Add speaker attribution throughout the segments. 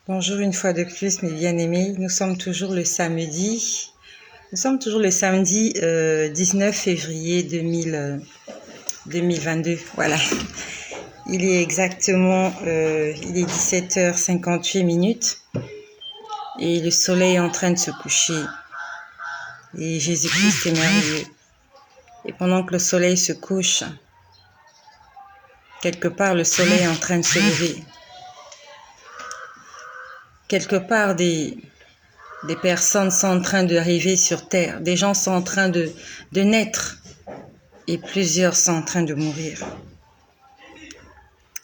Speaker 1: Bonjour une fois de plus mes bien-aimés, nous sommes toujours le samedi 19 février 2022, voilà. Il est exactement, il est 17h58 minutes et le soleil est en train de se coucher et Jésus-Christ est merveilleux. Et pendant que le soleil se couche, quelque part le soleil est en train de se lever. Quelque part des personnes sont en train d'arriver sur terre, des gens sont en train de naître et plusieurs sont en train de mourir.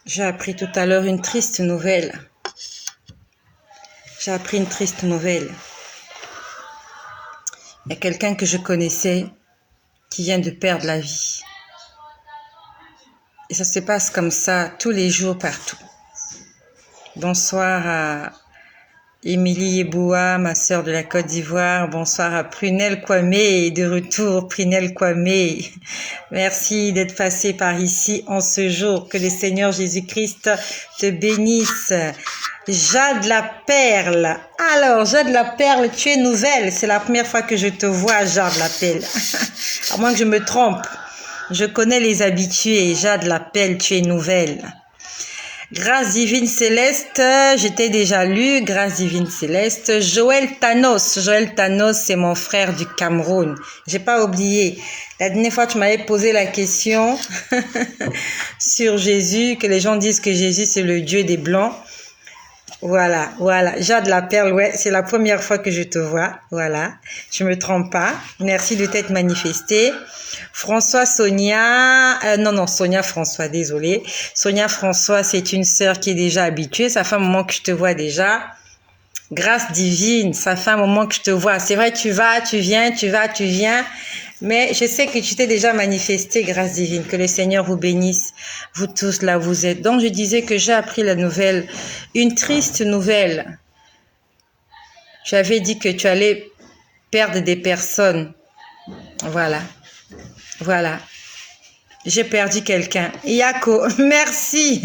Speaker 1: J'ai appris tout à l'heure une triste nouvelle. Il y a quelqu'un que je connaissais qui vient de perdre la vie. Et ça se passe comme ça tous les jours partout. Bonsoir à Émilie Eboua, ma sœur de la Côte d'Ivoire. Bonsoir à Prunelle Kwame, de retour Prunelle Kwame. Merci d'être passé par ici en ce jour. Que le Seigneur Jésus-Christ te bénisse. Jade la Perle. Alors, Jade la Perle, tu es nouvelle. C'est la première fois que je te vois, Jade la Perle. À moins que je me trompe. Je connais les habitués. Jade la Perle, tu es nouvelle. Grâce divine céleste, j'étais déjà lu. Grâce divine céleste. Joël Thanos, c'est mon frère du Cameroun. J'ai pas oublié. La dernière fois, tu m'avais posé la question sur Jésus, que les gens disent que Jésus c'est le Dieu des Blancs. Voilà. Jade la Perle, ouais, c'est la première fois que je te vois. Voilà, je me trompe pas. Merci de t'être manifesté. François, Sonia, François, désolé. Sonia François, c'est une sœur qui est déjà habituée. Ça fait un moment que je te vois déjà. Grâce divine, ça fait un moment que je te vois. C'est vrai, tu vas, tu viens. Mais je sais que tu t'es déjà manifesté, grâce divine. Que le Seigneur vous bénisse, vous tous là où vous êtes. Donc, je disais que j'ai appris la nouvelle, une triste nouvelle. Tu avais dit que tu allais perdre des personnes. Voilà. J'ai perdu quelqu'un. Yako, merci,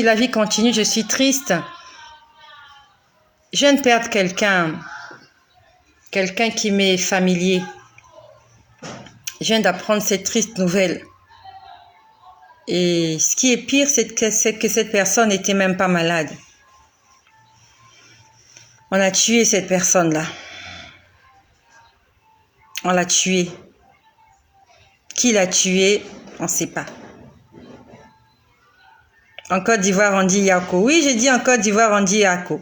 Speaker 1: la vie continue, je suis triste. Je viens de perdre quelqu'un qui m'est familier. Je viens d'apprendre cette triste nouvelle. Et ce qui est pire, c'est que cette personne n'était même pas malade. On a tué cette personne-là. On l'a tuée. Qui l'a tuée, on ne sait pas. En Côte d'Ivoire, on dit Yako. Oui, j'ai dit en Côte d'Ivoire, on dit Yako.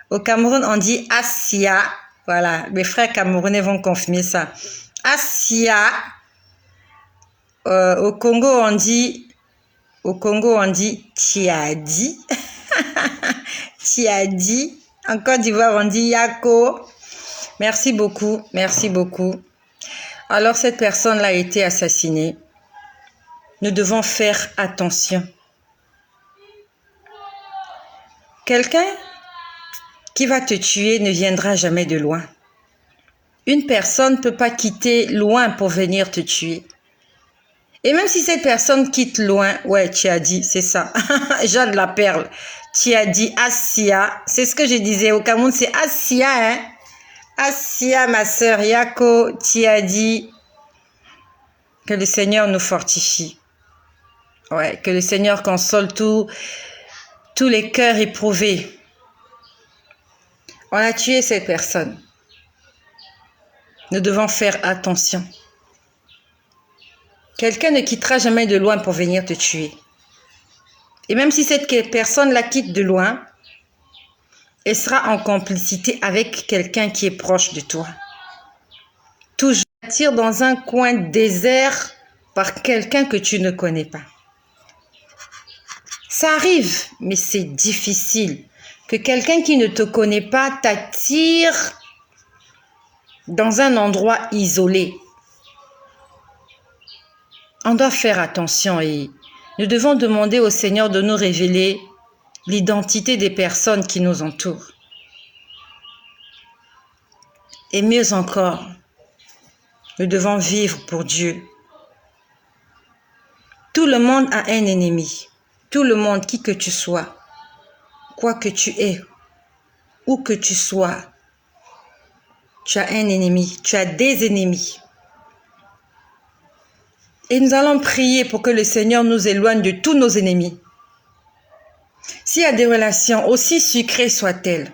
Speaker 1: Au Cameroun, on dit Assia. Voilà, mes frères camerounais vont confirmer ça. Assia. Au Congo, on dit Tiadi. Tiadi. En Côte d'Ivoire, on dit Yako. Merci beaucoup. Alors, cette personne-là a été assassinée. Nous devons faire attention. Quelqu'un qui va te tuer ne viendra jamais de loin. Une personne ne peut pas quitter loin pour venir te tuer. Et même si cette personne quitte loin, ouais, tu as dit, c'est ça. Jade la Perle, tu as dit Assia. C'est ce que je disais au Cameroun, c'est Assia, hein. Assia, ma sœur Yako, tu as dit que le Seigneur nous fortifie. Ouais, que le Seigneur console tous les cœurs éprouvés. On a tué cette personne. Nous devons faire attention. Quelqu'un ne quittera jamais de loin pour venir te tuer. Et même si cette personne la quitte de loin, elle sera en complicité avec quelqu'un qui est proche de toi. Toujours tire dans un coin désert par quelqu'un que tu ne connais pas. Ça arrive, mais c'est difficile que quelqu'un qui ne te connaît pas t'attire dans un endroit isolé. On doit faire attention et nous devons demander au Seigneur de nous révéler l'identité des personnes qui nous entourent. Et mieux encore, nous devons vivre pour Dieu. Tout le monde a un ennemi. Tout le monde, qui que tu sois. quoi que tu aies, où que tu sois, tu as un ennemi, tu as des ennemis. Et nous allons prier pour que le Seigneur nous éloigne de tous nos ennemis. S'il y a des relations, aussi sucrées soient-elles,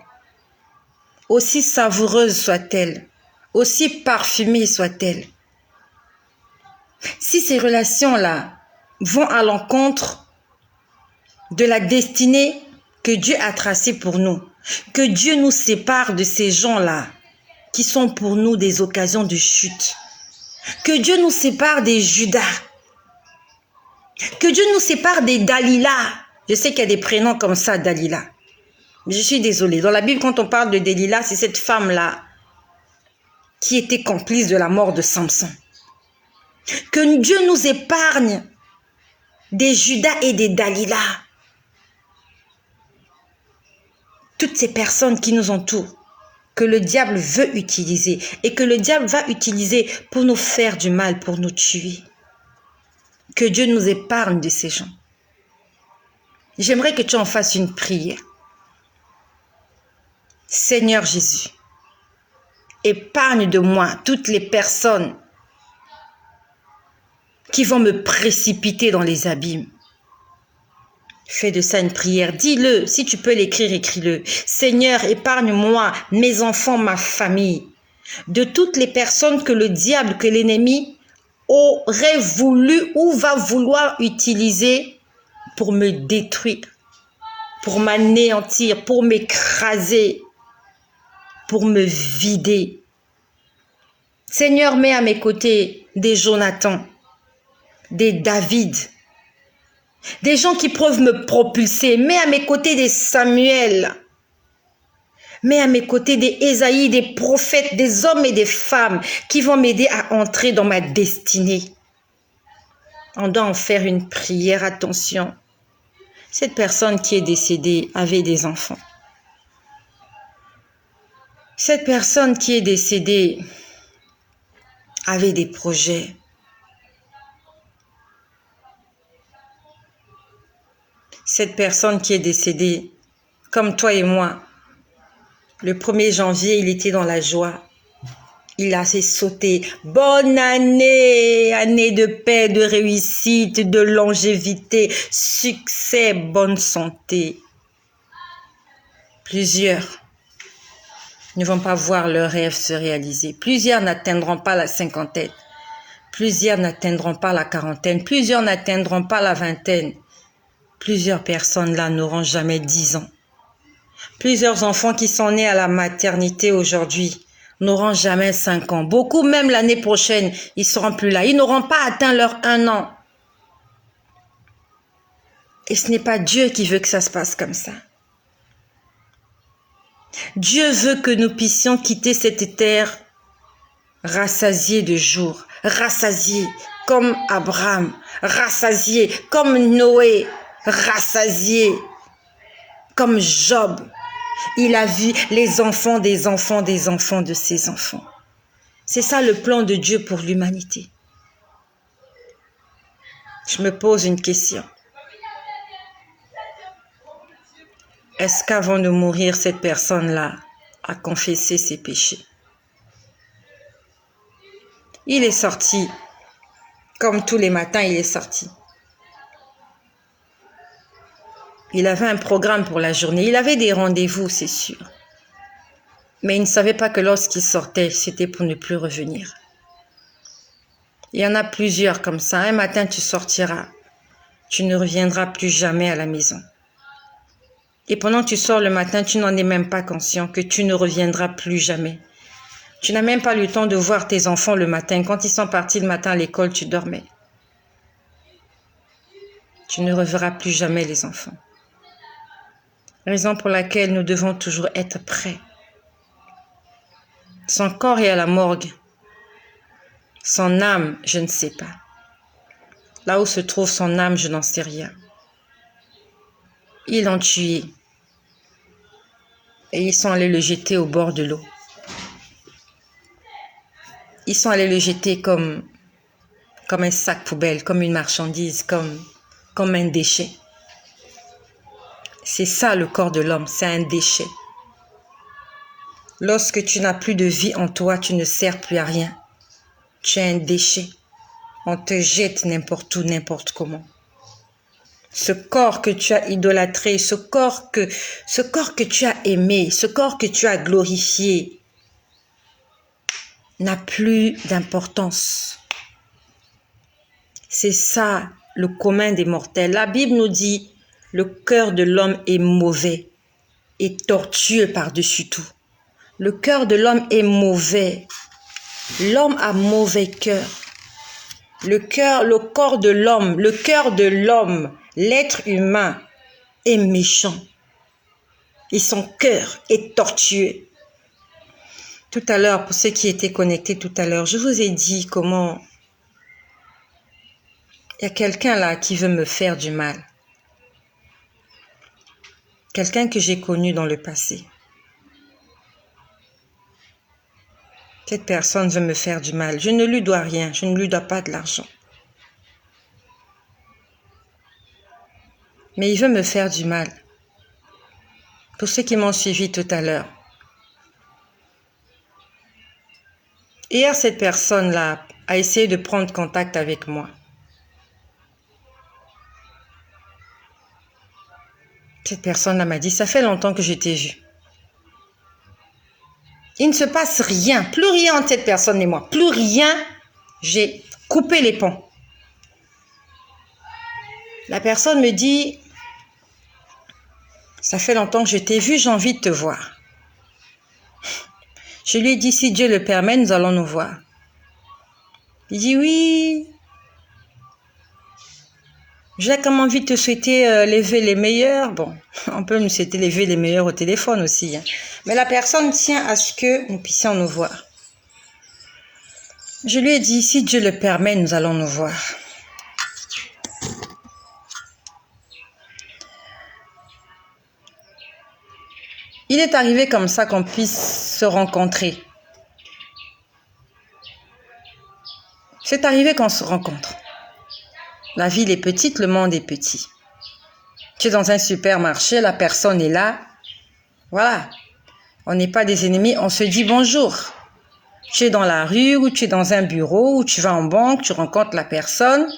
Speaker 1: aussi savoureuses soient-elles, aussi parfumées soient-elles, si ces relations-là vont à l'encontre de la destinée que Dieu a tracée pour nous, que Dieu nous sépare de ces gens-là qui sont pour nous des occasions de chute, que Dieu nous sépare des Judas, que Dieu nous sépare des Dalila. Je sais qu'il y a des prénoms comme ça, Dalila. Mais je suis désolée. Dans la Bible, quand on parle de Dalila, c'est cette femme-là qui était complice de la mort de Samson. Que Dieu nous épargne des Judas et des Dalila. Toutes ces personnes qui nous entourent, que le diable veut utiliser et que le diable va utiliser pour nous faire du mal, pour nous tuer. Que Dieu nous épargne de ces gens. J'aimerais que tu en fasses une prière. Seigneur Jésus, épargne de moi toutes les personnes qui vont me précipiter dans les abîmes. Fais de ça une prière, dis-le, si tu peux l'écrire, écris-le. Seigneur, épargne-moi, mes enfants, ma famille, de toutes les personnes que le diable, que l'ennemi aurait voulu ou va vouloir utiliser pour me détruire, pour m'anéantir, pour m'écraser, pour me vider. Seigneur, mets à mes côtés des Jonathan, des David, des gens qui peuvent me propulser. Mets à mes côtés des Samuel. Mets à mes côtés des Ésaïe, des prophètes, des hommes et des femmes qui vont m'aider à entrer dans ma destinée. On doit en faire une prière, attention. Cette personne qui est décédée avait des enfants. Cette personne qui est décédée avait des projets. Cette personne qui est décédée, comme toi et moi, le 1er janvier, il était dans la joie. Il a sauté. Bonne année, année de paix, de réussite, de longévité, succès, bonne santé. Plusieurs ne vont pas voir leurs rêves se réaliser. Plusieurs n'atteindront pas la cinquantaine. Plusieurs n'atteindront pas la quarantaine. Plusieurs n'atteindront pas la vingtaine. Plusieurs personnes là n'auront jamais 10 ans. Plusieurs enfants qui sont nés à la maternité aujourd'hui n'auront jamais 5 ans. Beaucoup, même l'année prochaine, ils ne seront plus là. Ils n'auront pas atteint leur 1 an. Et ce n'est pas Dieu qui veut que ça se passe comme ça. Dieu veut que nous puissions quitter cette terre rassasiée de jours, rassasiée comme Abraham, rassasiée comme Noé, rassasiée comme Job. Il a vu les enfants des enfants des enfants de ses enfants. C'est ça le plan de Dieu pour l'humanité. Je me pose une question. Est-ce qu'avant de mourir, cette personne-là a confessé ses péchés? Il est sorti, comme tous les matins, il est sorti. Il avait un programme pour la journée, il avait des rendez-vous, c'est sûr. Mais il ne savait pas que lorsqu'il sortait, c'était pour ne plus revenir. Il y en a plusieurs comme ça. Un matin, tu sortiras, tu ne reviendras plus jamais à la maison. Et pendant que tu sors le matin, tu n'en es même pas conscient que tu ne reviendras plus jamais. Tu n'as même pas eu le temps de voir tes enfants le matin. Quand ils sont partis le matin à l'école, tu dormais. Tu ne reverras plus jamais les enfants. Raison pour laquelle nous devons toujours être prêts. Son corps est à la morgue. Son âme, je ne sais pas. Là où se trouve son âme, je n'en sais rien. Ils l'ont tué. Et ils sont allés le jeter au bord de l'eau. Ils sont allés le jeter comme un sac poubelle, comme une marchandise, comme un déchet. C'est ça le corps de l'homme, c'est un déchet. Lorsque tu n'as plus de vie en toi, tu ne sers plus à rien. Tu es un déchet. On te jette n'importe où, n'importe comment. Ce corps que tu as idolâtré, ce corps que tu as aimé, ce corps que tu as glorifié, n'a plus d'importance. C'est ça le commun des mortels. La Bible nous dit, le cœur de l'homme est mauvais et tortueux par-dessus tout. Le cœur de l'homme est mauvais. L'homme a mauvais cœur. Le corps de l'homme, le cœur de l'homme, l'être humain est méchant. Et son cœur est tortueux. Tout à l'heure, pour ceux qui étaient connectés tout à l'heure, je vous ai dit comment il y a quelqu'un là qui veut me faire du mal. Quelqu'un que j'ai connu dans le passé. Cette personne veut me faire du mal. Je ne lui dois rien. Je ne lui dois pas de l'argent. Mais il veut me faire du mal. Pour ceux qui m'ont suivi tout à l'heure. Hier, cette personne-là a essayé de prendre contact avec moi. Cette personne-là m'a dit, ça fait longtemps que je t'ai vu. Il ne se passe rien, plus rien entre cette personne et moi. Plus rien, j'ai coupé les ponts. La personne me dit, ça fait longtemps que je t'ai vu, j'ai envie de te voir. Je lui ai dit, si Dieu le permet, nous allons nous voir. Il dit, oui. J'ai comme envie de te souhaiter les vœux les meilleurs. Bon, on peut nous souhaiter les vœux les meilleurs au téléphone aussi. Hein. Mais la personne tient à ce que nous puissions nous voir. Je lui ai dit, si Dieu le permet, nous allons nous voir. Il est arrivé comme ça qu'on puisse se rencontrer. C'est arrivé qu'on se rencontre. La ville est petite, le monde est petit. Tu es dans un supermarché, la personne est là. Voilà. On n'est pas des ennemis, on se dit bonjour. Tu es dans la rue ou tu es dans un bureau ou tu vas en banque, tu rencontres la personne.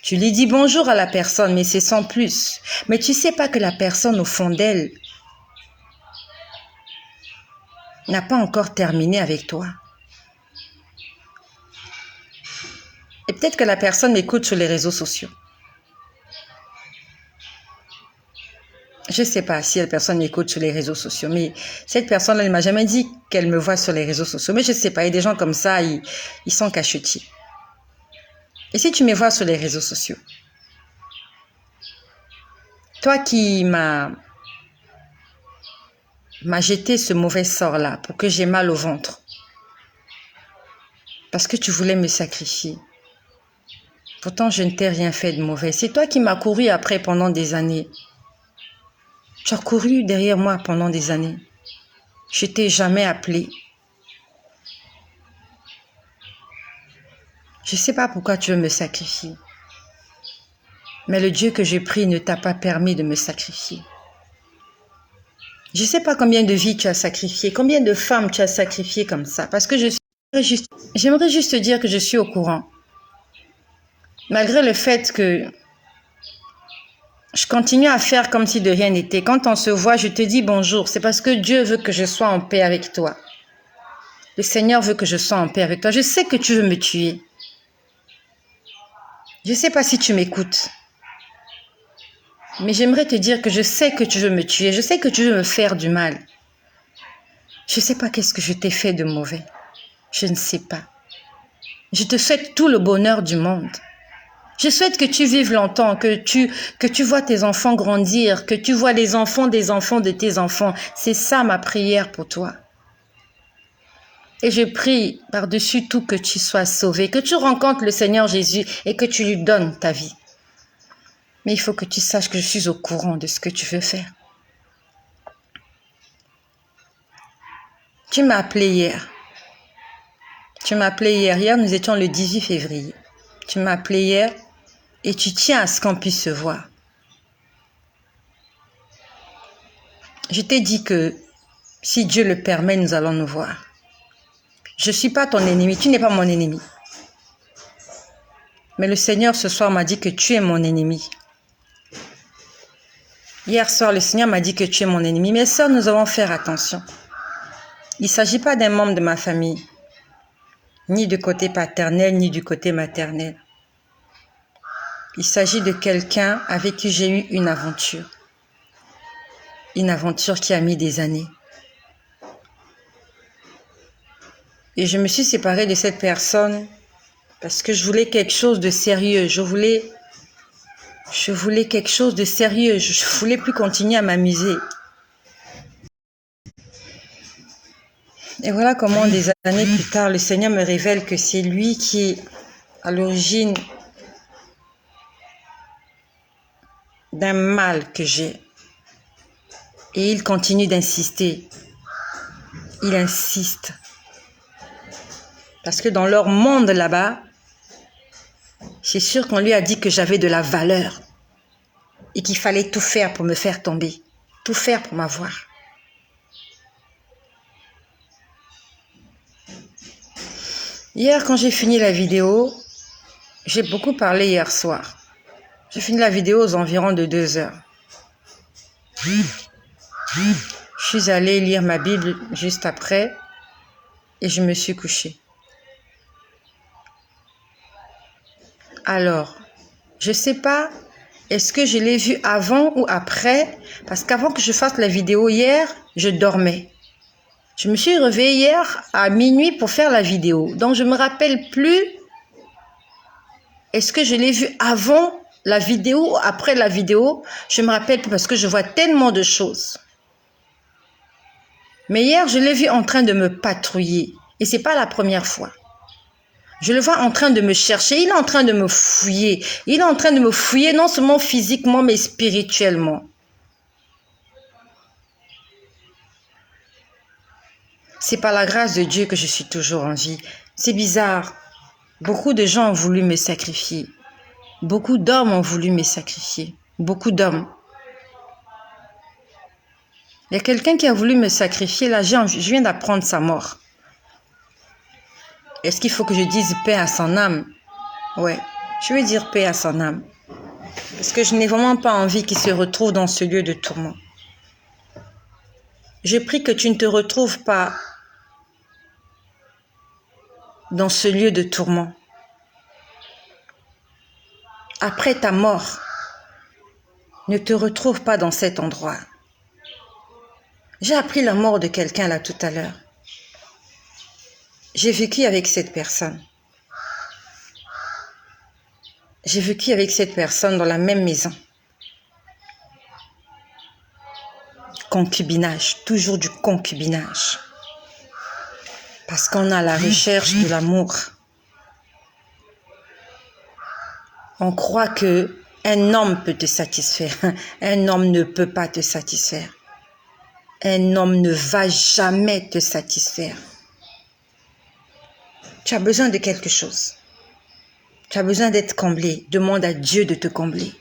Speaker 1: Tu lui dis bonjour à la personne, mais c'est sans plus. Mais tu ne sais pas que la personne au fond d'elle n'a pas encore terminé avec toi. Et peut-être que la personne m'écoute sur les réseaux sociaux. Je ne sais pas si la personne m'écoute sur les réseaux sociaux, mais cette personne-là, elle ne m'a jamais dit qu'elle me voit sur les réseaux sociaux. Mais je ne sais pas, il y a des gens comme ça, ils sont cachetiers. Et si tu me vois sur les réseaux sociaux, toi qui m'as jeté ce mauvais sort-là pour que j'ai mal au ventre, parce que tu voulais me sacrifier. Pourtant, je ne t'ai rien fait de mauvais. C'est toi qui m'as couru après pendant des années. Tu as couru derrière moi pendant des années. Je ne t'ai jamais appelé. Je ne sais pas pourquoi tu veux me sacrifier. Mais le Dieu que je prie ne t'a pas permis de me sacrifier. Je ne sais pas combien de vies tu as sacrifié, combien de femmes tu as sacrifié comme ça. Parce que j'aimerais juste te dire que je suis au courant. Malgré le fait que je continue à faire comme si de rien n'était. Quand on se voit, je te dis bonjour. C'est parce que Dieu veut que je sois en paix avec toi. Le Seigneur veut que je sois en paix avec toi. Je sais que tu veux me tuer. Je ne sais pas si tu m'écoutes. Mais j'aimerais te dire que je sais que tu veux me tuer. Je sais que tu veux me faire du mal. Je ne sais pas qu'est-ce que je t'ai fait de mauvais. Je ne sais pas. Je te souhaite tout le bonheur du monde. Je souhaite que tu vives longtemps, que tu vois tes enfants grandir, que tu vois les enfants des enfants de tes enfants. C'est ça ma prière pour toi. Et je prie par-dessus tout que tu sois sauvé, que tu rencontres le Seigneur Jésus et que tu lui donnes ta vie. Mais il faut que tu saches que je suis au courant de ce que tu veux faire. Tu m'as appelé hier. Hier, nous étions le 18 février. Tu m'as appelé hier et tu tiens à ce qu'on puisse se voir. Je t'ai dit que si Dieu le permet, nous allons nous voir. Je ne suis pas ton ennemi, tu n'es pas mon ennemi. Mais le Seigneur ce soir m'a dit que tu es mon ennemi. Hier soir, le Seigneur m'a dit que tu es mon ennemi. Mes sœurs, nous allons faire attention. Il ne s'agit pas d'un membre de ma famille, ni du côté paternel, ni du côté maternel. Il s'agit de quelqu'un avec qui j'ai eu une aventure. Une aventure qui a mis des années. Et je me suis séparée de cette personne parce que je voulais quelque chose de sérieux. Je voulais quelque chose de sérieux. Je ne voulais plus continuer à m'amuser. Et voilà comment des années plus tard, le Seigneur me révèle que c'est lui qui est à l'origine d'un mal que j'ai. Et il continue d'insister. Il insiste. Parce que dans leur monde là-bas, c'est sûr qu'on lui a dit que j'avais de la valeur. Et qu'il fallait tout faire pour me faire tomber. Tout faire pour m'avoir. Hier, quand j'ai fini la vidéo, j'ai beaucoup parlé hier soir. J'ai fini la vidéo aux environs de 2 heures. Je suis allée lire ma Bible juste après et je me suis couchée. Alors, je ne sais pas, est-ce que je l'ai vu avant ou après? Parce qu'avant que je fasse la vidéo hier, je dormais. Je me suis réveillée hier à minuit pour faire la vidéo. Donc, je ne me rappelle plus. Est-ce que je l'ai vu avant la vidéo ou après la vidéo? Je ne me rappelle plus parce que je vois tellement de choses. Mais hier, je l'ai vu en train de me patrouiller. Et ce n'est pas la première fois. Je le vois en train de me chercher. Il est en train de me fouiller. Il est en train de me fouiller non seulement physiquement, mais spirituellement. C'est par la grâce de Dieu que je suis toujours en vie. C'est bizarre. Beaucoup de gens ont voulu me sacrifier. Beaucoup d'hommes ont voulu me sacrifier. Beaucoup d'hommes. Il y a quelqu'un qui a voulu me sacrifier. Là, je viens d'apprendre sa mort. Est-ce qu'il faut que je dise paix à son âme? Ouais, je vais dire paix à son âme. Parce que je n'ai vraiment pas envie qu'il se retrouve dans ce lieu de tourment. Je prie que tu ne te retrouves pas dans ce lieu de tourment. Après ta mort, ne te retrouve pas dans cet endroit. J'ai appris la mort de quelqu'un là tout à l'heure. J'ai vécu avec cette personne. J'ai vécu avec cette personne dans la même maison. Concubinage, toujours du concubinage. Parce qu'on a la recherche de l'amour. On croit que un homme peut te satisfaire. Un homme ne peut pas te satisfaire. Un homme ne va jamais te satisfaire. Tu as besoin de quelque chose. Tu as besoin d'être comblé. Demande à Dieu de te combler.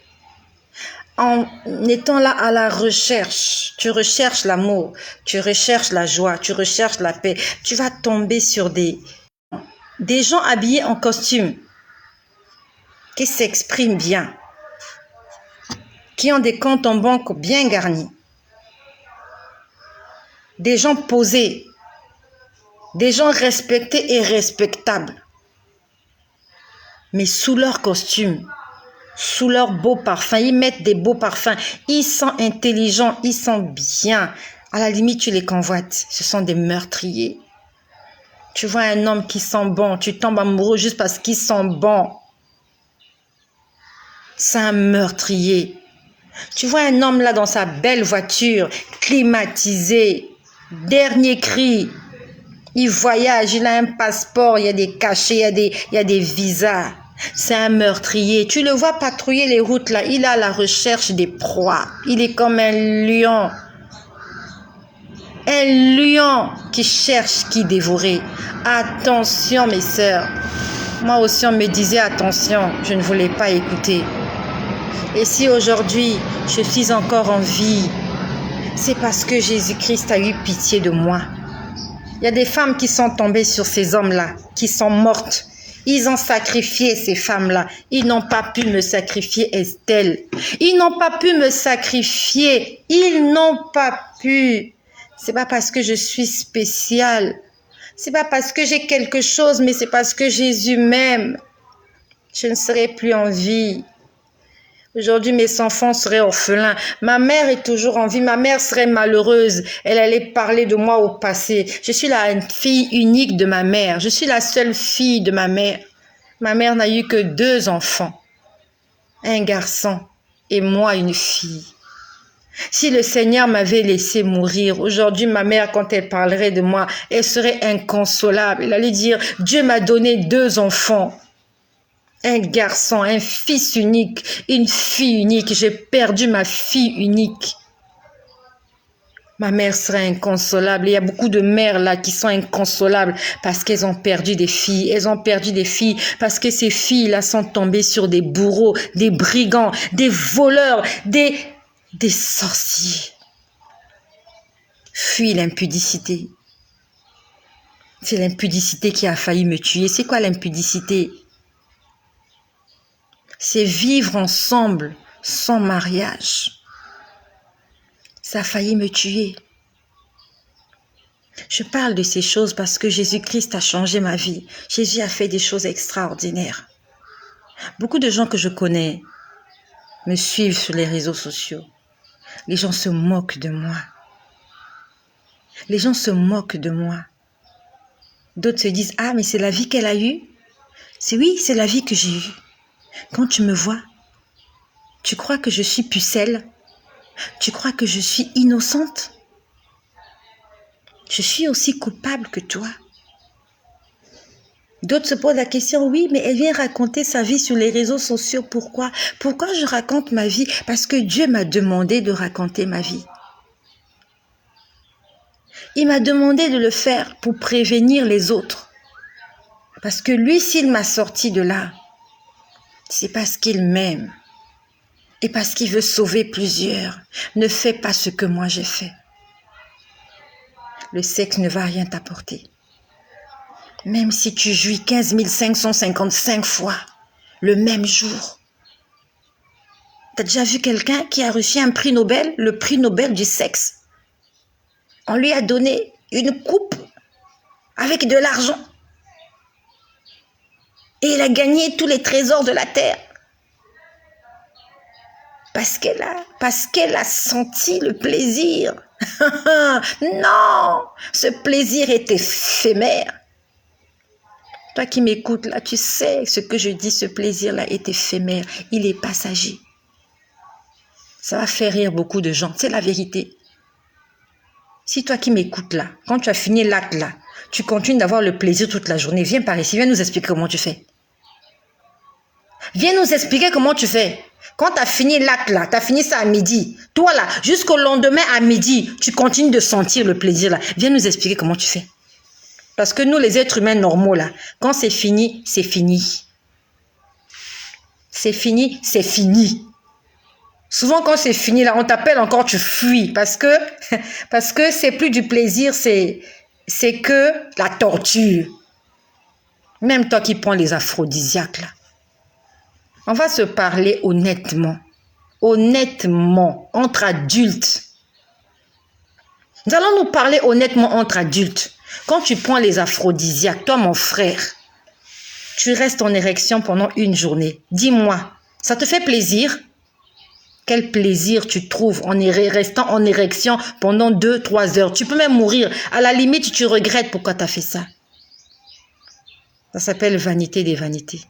Speaker 1: En étant là à la recherche, tu recherches l'amour, tu recherches la joie, tu recherches la paix. Tu vas tomber sur des gens habillés en costume, qui s'expriment bien, qui ont des comptes en banque bien garnis. Des gens posés, des gens respectés et respectables. Mais sous leur costume, sous leur beau parfum, ils mettent des beaux parfums. Ils sont intelligents, ils sont bien. À la limite, tu les convoites. Ce sont des meurtriers. Tu vois un homme qui sent bon, tu tombes amoureux juste parce qu'il sent bon. C'est un meurtrier. Tu vois un homme là dans sa belle voiture, climatisée, dernier cri. Il voyage, il a un passeport, il y a des cachets, il y a des visas. C'est un meurtrier. Tu le vois patrouiller les routes là. Il est à la recherche des proies. Il est comme un lion. Un lion qui cherche qui dévorer. Attention mes sœurs. Moi aussi on me disait attention. Je ne voulais pas écouter. Et si aujourd'hui je suis encore en vie, c'est parce que Jésus-Christ a eu pitié de moi. Il y a des femmes qui sont tombées sur ces hommes-là, qui sont mortes. Ils ont sacrifié ces femmes-là. Ils n'ont pas pu me sacrifier Estelle. Ils n'ont pas pu me sacrifier. Ils n'ont pas pu. C'est pas parce que je suis spéciale. C'est pas parce que j'ai quelque chose, mais c'est parce que Jésus m'aime. Je ne serai plus en vie. Aujourd'hui, mes enfants seraient orphelins. Ma mère est toujours en vie. Ma mère serait malheureuse. Elle allait parler de moi au passé. Je suis la fille unique de ma mère. Je suis la seule fille de ma mère. Ma mère n'a eu que 2 enfants. Un garçon et moi une fille. Si le Seigneur m'avait laissé mourir, aujourd'hui, ma mère, quand elle parlerait de moi, elle serait inconsolable. Elle allait dire, Dieu m'a donné 2 enfants. Un garçon, un fils unique, une fille unique. J'ai perdu ma fille unique. Ma mère serait inconsolable. Il y a beaucoup de mères là qui sont inconsolables parce qu'elles ont perdu des filles. Elles ont perdu des filles parce que ces filles-là sont tombées sur des bourreaux, des brigands, des voleurs, des sorciers. Fuis l'impudicité. C'est l'impudicité qui a failli me tuer. C'est quoi l'impudicité? C'est vivre ensemble sans mariage. Ça a failli me tuer. Je parle de ces choses parce que Jésus-Christ a changé ma vie. Jésus a fait des choses extraordinaires. Beaucoup de gens que je connais me suivent sur les réseaux sociaux. Les gens se moquent de moi. Les gens se moquent de moi. D'autres se disent, ah, mais c'est la vie qu'elle a eue. Oui, c'est la vie que j'ai eue. Quand tu me vois, tu crois que je suis pucelle? Tu crois que je suis innocente? Je suis aussi coupable que toi. D'autres se posent la question, oui, mais elle vient raconter sa vie sur les réseaux sociaux. Pourquoi? Pourquoi je raconte ma vie? Parce que Dieu m'a demandé de raconter ma vie. Il m'a demandé de le faire pour prévenir les autres. Parce que lui, s'il m'a sorti de là, c'est parce qu'il m'aime et parce qu'il veut sauver plusieurs. Ne fais pas ce que moi j'ai fait. Le sexe ne va rien t'apporter. Même si tu jouis 15 555 fois le même jour. Tu as déjà vu quelqu'un qui a reçu un prix Nobel, le prix Nobel du sexe? On lui a donné une coupe avec de l'argent. Et il a gagné tous les trésors de la terre. Parce qu'elle a senti le plaisir. Non, ce plaisir est éphémère. Toi qui m'écoutes là, tu sais ce que je dis, ce plaisir-là est éphémère. Il est passager. Ça va faire rire beaucoup de gens, c'est la vérité. Si toi qui m'écoutes là, quand tu as fini l'acte là, tu continues d'avoir le plaisir toute la journée, viens par ici, viens nous expliquer comment tu fais. Viens nous expliquer comment tu fais. Quand tu as fini l'acte là, tu as fini ça à midi. Toi là, jusqu'au lendemain à midi, tu continues de sentir le plaisir là. Viens nous expliquer comment tu fais. Parce que nous, les êtres humains normaux là, quand c'est fini, c'est fini. C'est fini, c'est fini. Souvent quand c'est fini là, on t'appelle encore, tu fuis. Parce que c'est plus du plaisir, c'est que la torture. Même toi qui prends les aphrodisiaques là. On va se parler honnêtement. Honnêtement, entre adultes. Nous allons nous parler honnêtement entre adultes. Quand tu prends les aphrodisiaques, toi mon frère, tu restes en érection pendant une journée. Dis-moi, ça te fait plaisir? Quel plaisir tu trouves en restant en érection pendant 2-3 heures? Tu peux même mourir. À la limite, tu regrettes pourquoi tu as fait ça. Ça s'appelle vanité des vanités.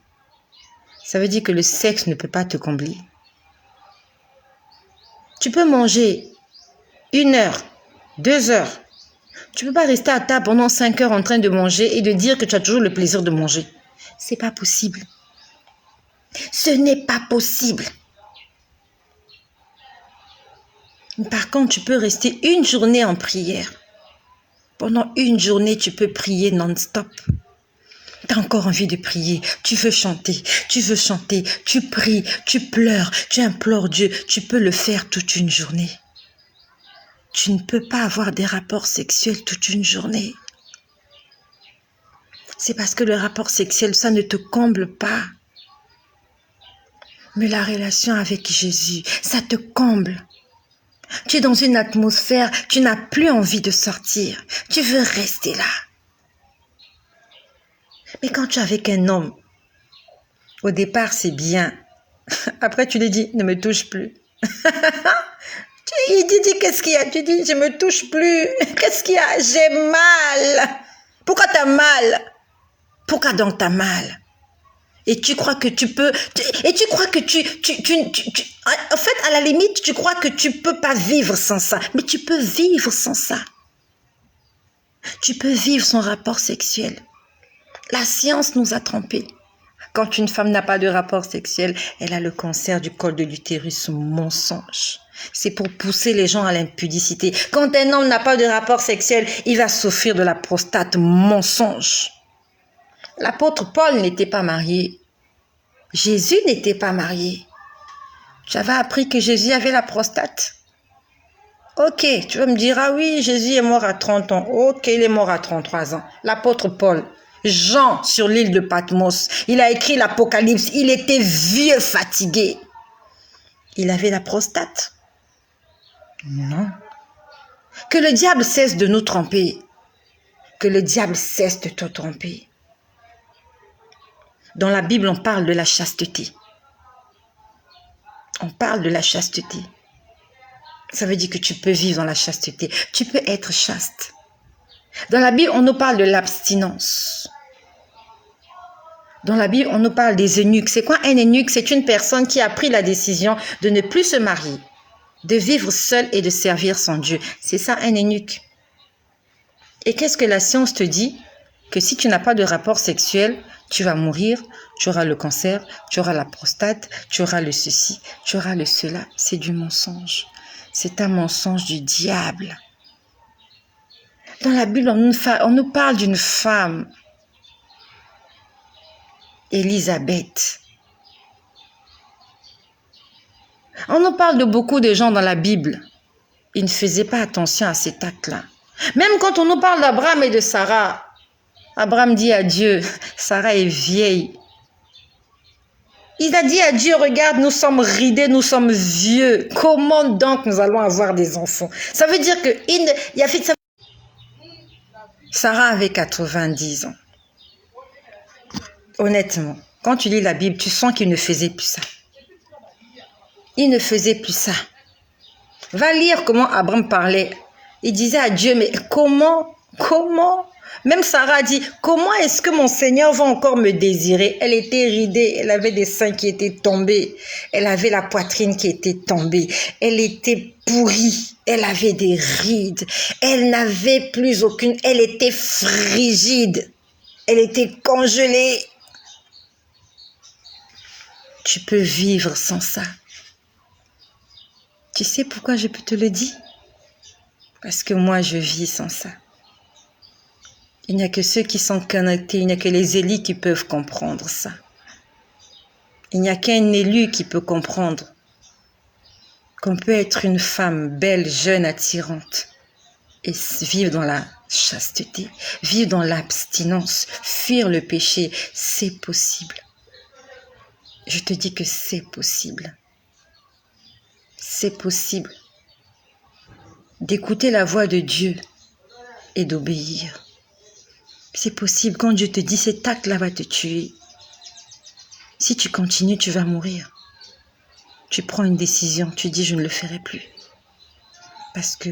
Speaker 1: Ça veut dire que le sexe ne peut pas te combler. Tu peux manger 1 heure, 2 heures. Tu ne peux pas rester à table pendant 5 heures en train de manger et de dire que tu as toujours le plaisir de manger. C'est pas possible. Ce n'est pas possible. Par contre, tu peux rester une journée en prière. Pendant une journée, tu peux prier non-stop. Tu as encore envie de prier, tu veux chanter, tu pries, tu pleures, tu implores Dieu. Tu peux le faire toute une journée. Tu ne peux pas avoir des rapports sexuels toute une journée. C'est parce que le rapport sexuel, ça ne te comble pas. Mais la relation avec Jésus, ça te comble. Tu es dans une atmosphère, tu n'as plus envie de sortir. Tu veux rester là. Mais quand tu es avec un homme, au départ, c'est bien. Après, tu lui dis, ne me touche plus. Il dit, qu'est-ce qu'il y a? Tu dis, je me touche plus. Qu'est-ce qu'il y a? J'ai mal. Pourquoi tu as mal? Pourquoi donc tu as mal? Et tu crois que tu peux... Et tu crois que en fait, à la limite, tu crois que tu peux pas vivre sans ça. Mais tu peux vivre sans ça. Tu peux vivre son rapport sexuel. La science nous a trompés. Quand une femme n'a pas de rapport sexuel, elle a le cancer du col de l'utérus, mensonge. C'est pour pousser les gens à l'impudicité. Quand un homme n'a pas de rapport sexuel, il va souffrir de la prostate, mensonge. L'apôtre Paul n'était pas marié. Jésus n'était pas marié. Tu avais appris que Jésus avait la prostate? Ok, tu vas me dire, ah oui, Jésus est mort à 30 ans. Ok, il est mort à 33 ans. L'apôtre Paul, Jean sur l'île de Patmos, il a écrit l'Apocalypse. Il était vieux, fatigué. Il avait la prostate? Non. Que le diable cesse de nous tromper. Que le diable cesse de te tromper. Dans la Bible, on parle de la chasteté. On parle de la chasteté. Ça veut dire que tu peux vivre dans la chasteté. Tu peux être chaste. Dans la Bible, on nous parle de l'abstinence. Dans la Bible, on nous parle des eunuques. C'est quoi un eunuque? C'est une personne qui a pris la décision de ne plus se marier, de vivre seul et de servir son Dieu. C'est ça un eunuque. Et qu'est-ce que la science te dit? Que si tu n'as pas de rapport sexuel, tu vas mourir, tu auras le cancer, tu auras la prostate, tu auras le ceci, tu auras le cela. C'est du mensonge. C'est un mensonge du diable. Dans la Bible, on nous parle d'une femme, Élisabeth. On nous parle de beaucoup de gens dans la Bible. Ils ne faisaient pas attention à cet acte-là. Même quand on nous parle d'Abraham et de Sarah, Abraham dit à Dieu, Sarah est vieille. Il a dit à Dieu, regarde, nous sommes ridés, nous sommes vieux. Comment donc nous allons avoir des enfants? Ça veut dire que Sarah avait 90 ans. Honnêtement, quand tu lis la Bible, tu sens qu'il ne faisait plus ça. Il ne faisait plus ça. Va lire comment Abraham parlait. Il disait à Dieu, mais comment? Même Sarah dit, comment est-ce que mon Seigneur va encore me désirer? Elle était ridée, elle avait des seins qui étaient tombés, elle avait la poitrine qui était tombée, elle était pourrie, elle avait des rides, elle n'avait plus aucune, elle était frigide, elle était congelée. Tu peux vivre sans ça. Tu sais pourquoi je peux te le dire? Parce que moi, je vis sans ça. Il n'y a que ceux qui sont connectés, il n'y a que les élus qui peuvent comprendre ça. Il n'y a qu'un élu qui peut comprendre qu'on peut être une femme belle, jeune, attirante et vivre dans la chasteté, vivre dans l'abstinence, fuir le péché. C'est possible. Je te dis que c'est possible. C'est possible d'écouter la voix de Dieu et d'obéir. C'est possible quand Dieu te dit cet acte-là va te tuer. Si tu continues, tu vas mourir. Tu prends une décision, tu dis je ne le ferai plus. Parce que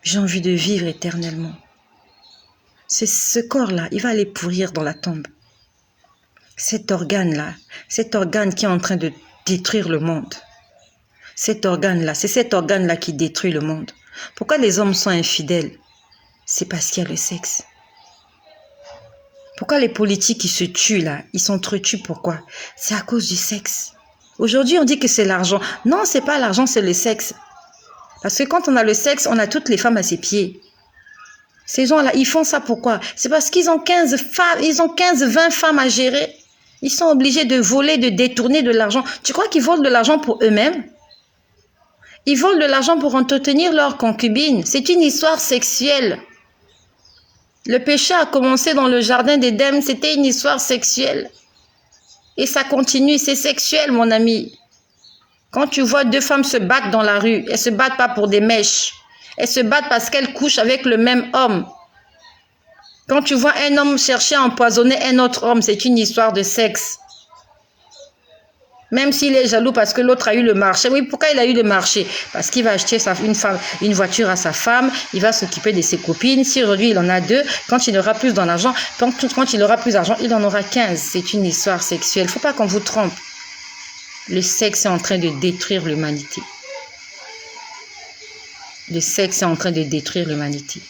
Speaker 1: j'ai envie de vivre éternellement. C'est ce corps-là, il va aller pourrir dans la tombe. Cet organe-là, cet organe qui est en train de détruire le monde. Cet organe-là, c'est cet organe-là qui détruit le monde. Pourquoi les hommes sont infidèles? C'est parce qu'il y a le sexe. Pourquoi les politiques qui se tuent là, ils s'entretuent, pourquoi? C'est à cause du sexe. Aujourd'hui, on dit que c'est l'argent. Non, c'est pas l'argent, c'est le sexe. Parce que quand on a le sexe, on a toutes les femmes à ses pieds. Ces gens-là, ils font ça pourquoi? C'est parce qu'ils ont 15 femmes, ils ont 20 femmes à gérer. Ils sont obligés de voler, de détourner de l'argent. Tu crois qu'ils volent de l'argent pour eux-mêmes? Ils volent de l'argent pour entretenir leur concubine. C'est une histoire sexuelle. Le péché a commencé dans le jardin d'Éden, c'était une histoire sexuelle. Et ça continue, c'est sexuel, mon ami. Quand tu vois deux femmes se battre dans la rue, elles ne se battent pas pour des mèches. Elles se battent parce qu'elles couchent avec le même homme. Quand tu vois un homme chercher à empoisonner un autre homme, c'est une histoire de sexe. Même s'il est jaloux parce que l'autre a eu le marché. Oui, pourquoi il a eu le marché? Parce qu'il va acheter une voiture à sa femme, il va s'occuper de ses copines. Si aujourd'hui il en a 2, quand il aura plus d'argent, quand il aura plus d'argent, il en aura 15. C'est une histoire sexuelle. Il ne faut pas qu'on vous trompe. Le sexe est en train de détruire l'humanité. Le sexe est en train de détruire l'humanité.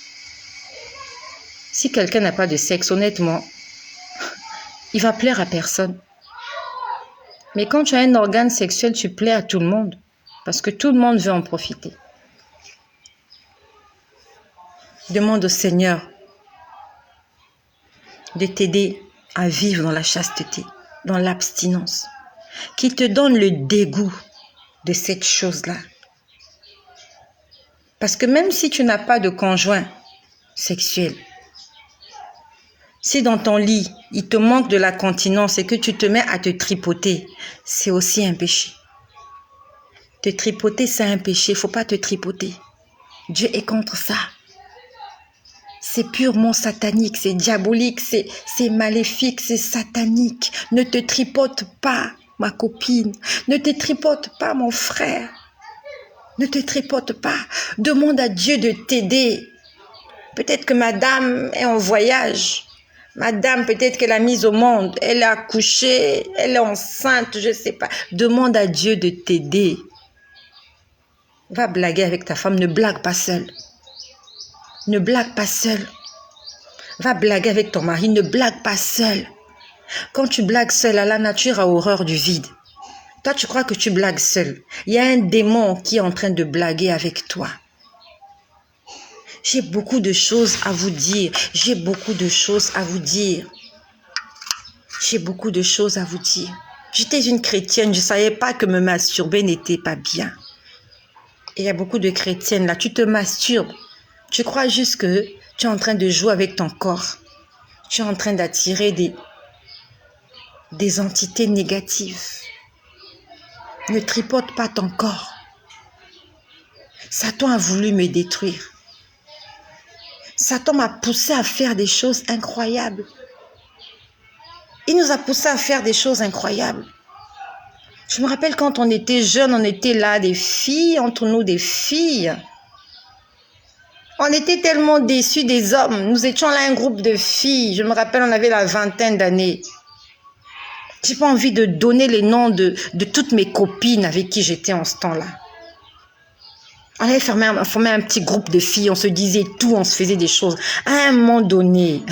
Speaker 1: Si quelqu'un n'a pas de sexe, honnêtement, il va plaire à personne. Mais quand tu as un organe sexuel, tu plais à tout le monde. Parce que tout le monde veut en profiter. Demande au Seigneur de t'aider à vivre dans la chasteté, dans l'abstinence. Qu'il te donne le dégoût de cette chose-là. Parce que même si tu n'as pas de conjoint sexuel, si dans ton lit, il te manque de la continence et que tu te mets à te tripoter, c'est aussi un péché. Te tripoter, c'est un péché. Il ne faut pas te tripoter. Dieu est contre ça. C'est purement satanique, c'est diabolique, c'est maléfique, c'est satanique. Ne te tripote pas, ma copine. Ne te tripote pas, mon frère. Ne te tripote pas. Demande à Dieu de t'aider. Peut-être que madame est en voyage. Madame, peut-être qu'elle a mis au monde. Elle a accouché, elle est enceinte, je ne sais pas. Demande à Dieu de t'aider. Va blaguer avec ta femme, ne blague pas seule. Ne blague pas seule. Va blaguer avec ton mari, ne blague pas seule. Quand tu blagues seule, la nature a horreur du vide. Toi, tu crois que tu blagues seule. Il y a un démon qui est en train de blaguer avec toi. J'ai beaucoup de choses à vous dire. J'ai beaucoup de choses à vous dire. J'ai beaucoup de choses à vous dire. J'étais une chrétienne, je ne savais pas que me masturber n'était pas bien. Et il y a beaucoup de chrétiennes là, tu te masturbes. Tu crois juste que tu es en train de jouer avec ton corps. Tu es en train d'attirer des entités négatives. Ne tripote pas ton corps. Satan a voulu me détruire. Satan m'a poussé à faire des choses incroyables. Il nous a poussé à faire des choses incroyables. Je me rappelle quand on était jeunes, on était là, des filles, entre nous des filles. On était tellement déçus des hommes. Nous étions là un groupe de filles. Je me rappelle, on avait la vingtaine d'années. J'ai pas envie de donner les noms de toutes mes copines avec qui j'étais en ce temps-là. On avait formé un petit groupe de filles, on se disait tout, on se faisait des choses. À un moment donné,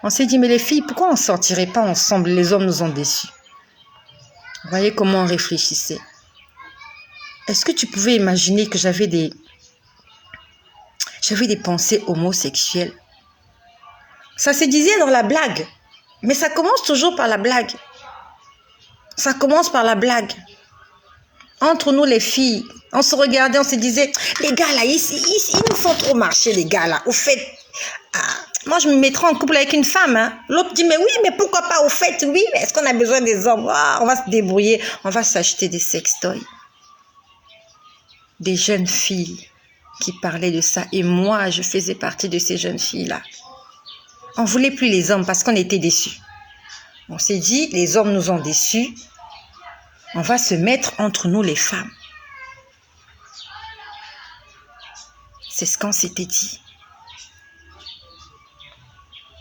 Speaker 1: on s'est dit, mais les filles, pourquoi on ne sortirait pas ensemble? Les hommes nous ont déçus. Vous voyez comment on réfléchissait. Est-ce que tu pouvais imaginer que j'avais des pensées homosexuelles? Ça se disait dans la blague, mais ça commence toujours par la blague. Ça commence par la blague. Entre nous les filles, on se regardait, on se disait, les gars là, ils nous font trop marcher les gars là. Au fait, moi je me mettrais en couple avec une femme. Hein. L'autre dit, mais oui, mais pourquoi pas? Au fait, oui, mais est-ce qu'on a besoin des hommes? On va se débrouiller, on va s'acheter des sextoys. Des jeunes filles qui parlaient de ça. Et moi, je faisais partie de ces jeunes filles-là. On ne voulait plus les hommes parce qu'on était déçus. On s'est dit, les hommes nous ont déçus. On va se mettre entre nous les femmes. C'est ce qu'on s'était dit.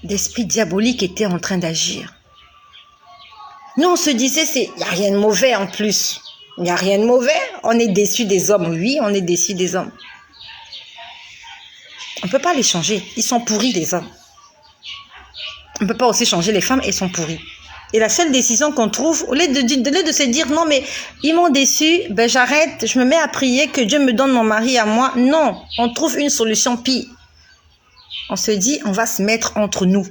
Speaker 1: L'esprit diabolique était en train d'agir. Nous, on se disait, il n'y a rien de mauvais en plus. Il n'y a rien de mauvais. On est déçus des hommes. Oui, on est déçus des hommes. On ne peut pas les changer. Ils sont pourris, les hommes. On ne peut pas aussi changer les femmes, elles sont pourries. Et la seule décision qu'on trouve, au lieu de se dire, non, mais ils m'ont déçu, ben j'arrête, je me mets à prier que Dieu me donne mon mari à moi. Non, on trouve une solution pire. On se dit, on va se mettre entre nous.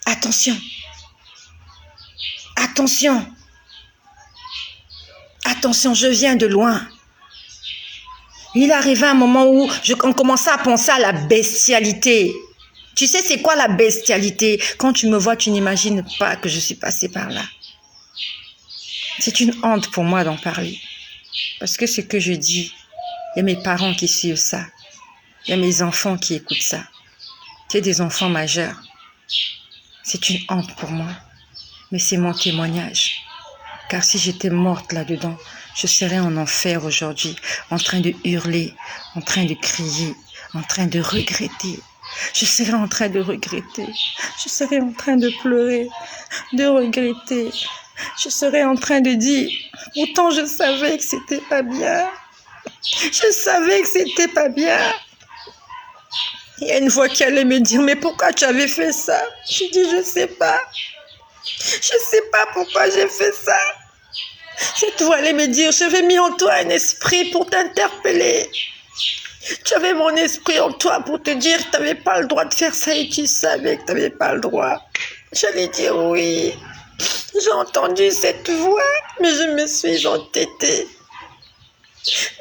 Speaker 1: Attention. Attention. Attention, je viens de loin. Il arrivait un moment où on commençait à penser à la bestialité. Tu sais, c'est quoi la bestialité? Quand tu me vois, tu n'imagines pas que je suis passée par là. C'est une honte pour moi d'en parler. Parce que ce que je dis, il y a mes parents qui suivent ça. Il y a mes enfants qui écoutent ça. Tu es des enfants majeurs. C'est une honte pour moi. Mais c'est mon témoignage. Car si j'étais morte là-dedans, je serais en enfer aujourd'hui, en train de hurler, en train de crier, en train de regretter. Je serais en train de regretter. Je serais en train de pleurer, de regretter. Je serais en train de dire, pourtant je savais que c'était pas bien. Je savais que c'était pas bien. Il y a une voix qui allait me dire, mais pourquoi tu avais fait ça? Je dis, je sais pas. Je sais pas pourquoi j'ai fait ça. Cette voix allait me dire, j'avais mis en toi un esprit pour t'interpeller. Tu avais mon esprit en toi pour te dire que tu n'avais pas le droit de faire ça et tu savais que tu n'avais pas le droit. J'allais dire oui. J'ai entendu cette voix, mais je me suis entêtée.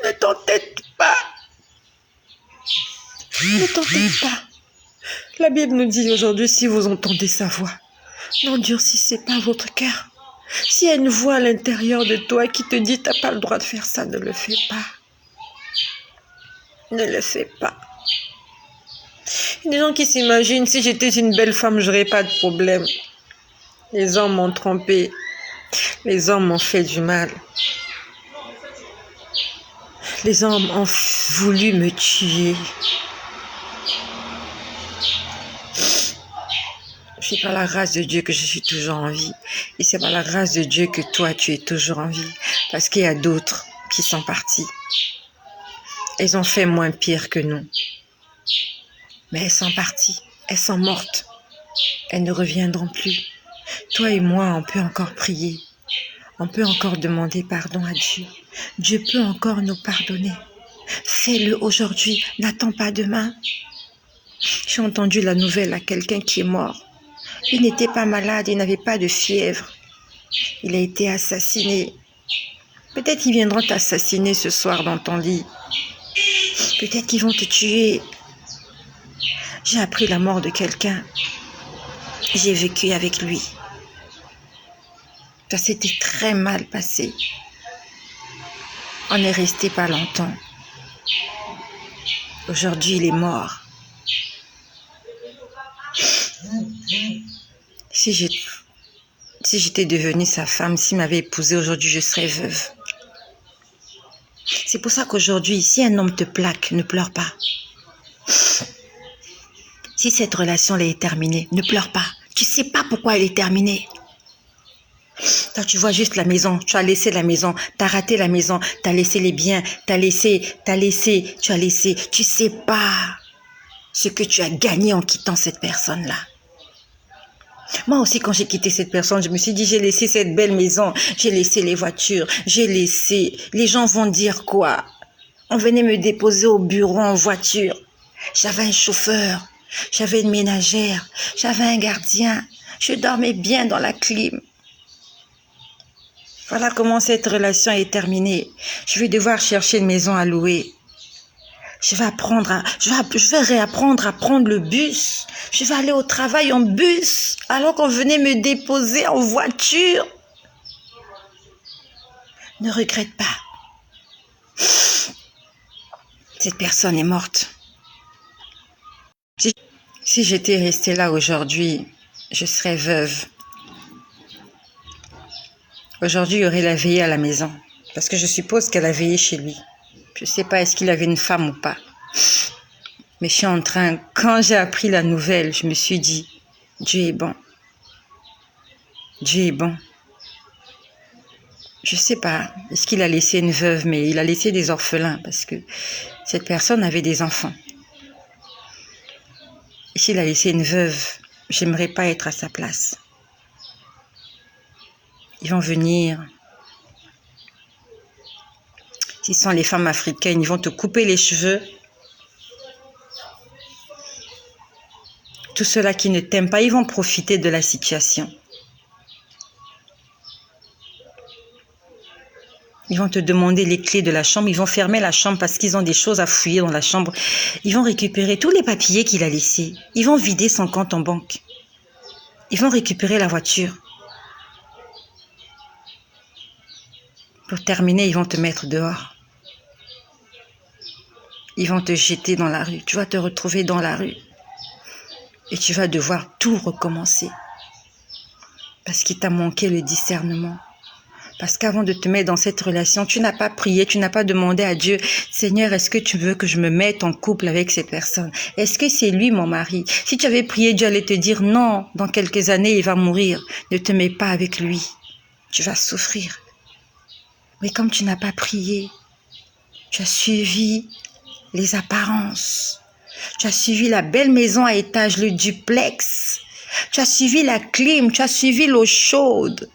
Speaker 1: Ne t'entête pas. Ne t'entête pas. La Bible nous dit aujourd'hui, si vous entendez sa voix, n'endurcissez pas votre cœur. S'il y a une voix à l'intérieur de toi qui te dit, tu n'as pas le droit de faire ça, ne le fais pas. Ne le fais pas. Il y a des gens qui s'imaginent, si j'étais une belle femme, je n'aurais pas de problème. Les hommes m'ont trompé. Les hommes m'ont fait du mal. Les hommes ont voulu me tuer. C'est par la grâce de Dieu que je suis toujours en vie. Et c'est par la grâce de Dieu que toi, tu es toujours en vie. Parce qu'il y a d'autres qui sont partis. Elles ont fait moins pire que nous. Mais elles sont parties. Elles sont mortes. Elles ne reviendront plus. Toi et moi, on peut encore prier. On peut encore demander pardon à Dieu. Dieu peut encore nous pardonner. Fais-le aujourd'hui. N'attends pas demain. J'ai entendu la nouvelle à quelqu'un qui est mort. Il n'était pas malade, il n'avait pas de fièvre. Il a été assassiné. Peut-être qu'ils viendront t'assassiner ce soir dans ton lit. Peut-être qu'ils vont te tuer. J'ai appris la mort de quelqu'un. J'ai vécu avec lui. Ça s'était très mal passé. On est resté pas longtemps. Aujourd'hui, il est mort. Si j'étais devenue sa femme, s'il m'avait épousée aujourd'hui, je serais veuve. C'est pour ça qu'aujourd'hui, si un homme te plaque, ne pleure pas. Si cette relation est terminée, ne pleure pas. Tu ne sais pas pourquoi elle est terminée. Toi, tu vois juste la maison, tu as laissé la maison, tu as raté la maison, tu as laissé les biens, tu as laissé, tu sais pas ce que tu as gagné en quittant cette personne-là. Moi aussi, quand j'ai quitté cette personne, je me suis dit, j'ai laissé cette belle maison, j'ai laissé les voitures, j'ai laissé... Les gens vont dire quoi? On venait me déposer au bureau en voiture. J'avais un chauffeur, j'avais une ménagère, j'avais un gardien. Je dormais bien dans la clim. Voilà comment cette relation est terminée. Je vais devoir chercher une maison à louer. Je vais réapprendre à prendre le bus. Je vais aller au travail en bus, alors qu'on venait me déposer en voiture. Ne regrette pas. Cette personne est morte. Si j'étais restée là aujourd'hui, je serais veuve. Aujourd'hui, il y aurait la veillée à la maison. Parce que je suppose qu'elle a veillé chez lui. Je ne sais pas, est-ce qu'il avait une femme ou pas. Mais je suis en train, quand j'ai appris la nouvelle, je me suis dit, Dieu est bon. Dieu est bon. Je ne sais pas, est-ce qu'il a laissé une veuve, mais il a laissé des orphelins parce que cette personne avait des enfants. Et s'il a laissé une veuve, j'aimerais pas être à sa place. Ils vont venir. S'ils sont les femmes africaines, ils vont te couper les cheveux. Tous ceux-là qui ne t'aiment pas, ils vont profiter de la situation. Ils vont te demander les clés de la chambre. Ils vont fermer la chambre parce qu'ils ont des choses à fouiller dans la chambre. Ils vont récupérer tous les papiers qu'il a laissés. Ils vont vider son compte en banque. Ils vont récupérer la voiture. Pour terminer, ils vont te mettre dehors. Ils vont te jeter dans la rue. Tu vas te retrouver dans la rue. Et tu vas devoir tout recommencer. Parce qu'il t'a manqué le discernement. Parce qu'avant de te mettre dans cette relation, tu n'as pas prié, tu n'as pas demandé à Dieu, Seigneur, est-ce que tu veux que je me mette en couple avec cette personne? Est-ce que c'est lui mon mari? Si tu avais prié, Dieu allait te dire, non, dans quelques années, il va mourir. Ne te mets pas avec lui. Tu vas souffrir. Mais comme tu n'as pas prié, tu as suivi les apparences. Tu as suivi la belle maison à étage, le duplex. Tu as suivi la clim, tu as suivi l'eau chaude.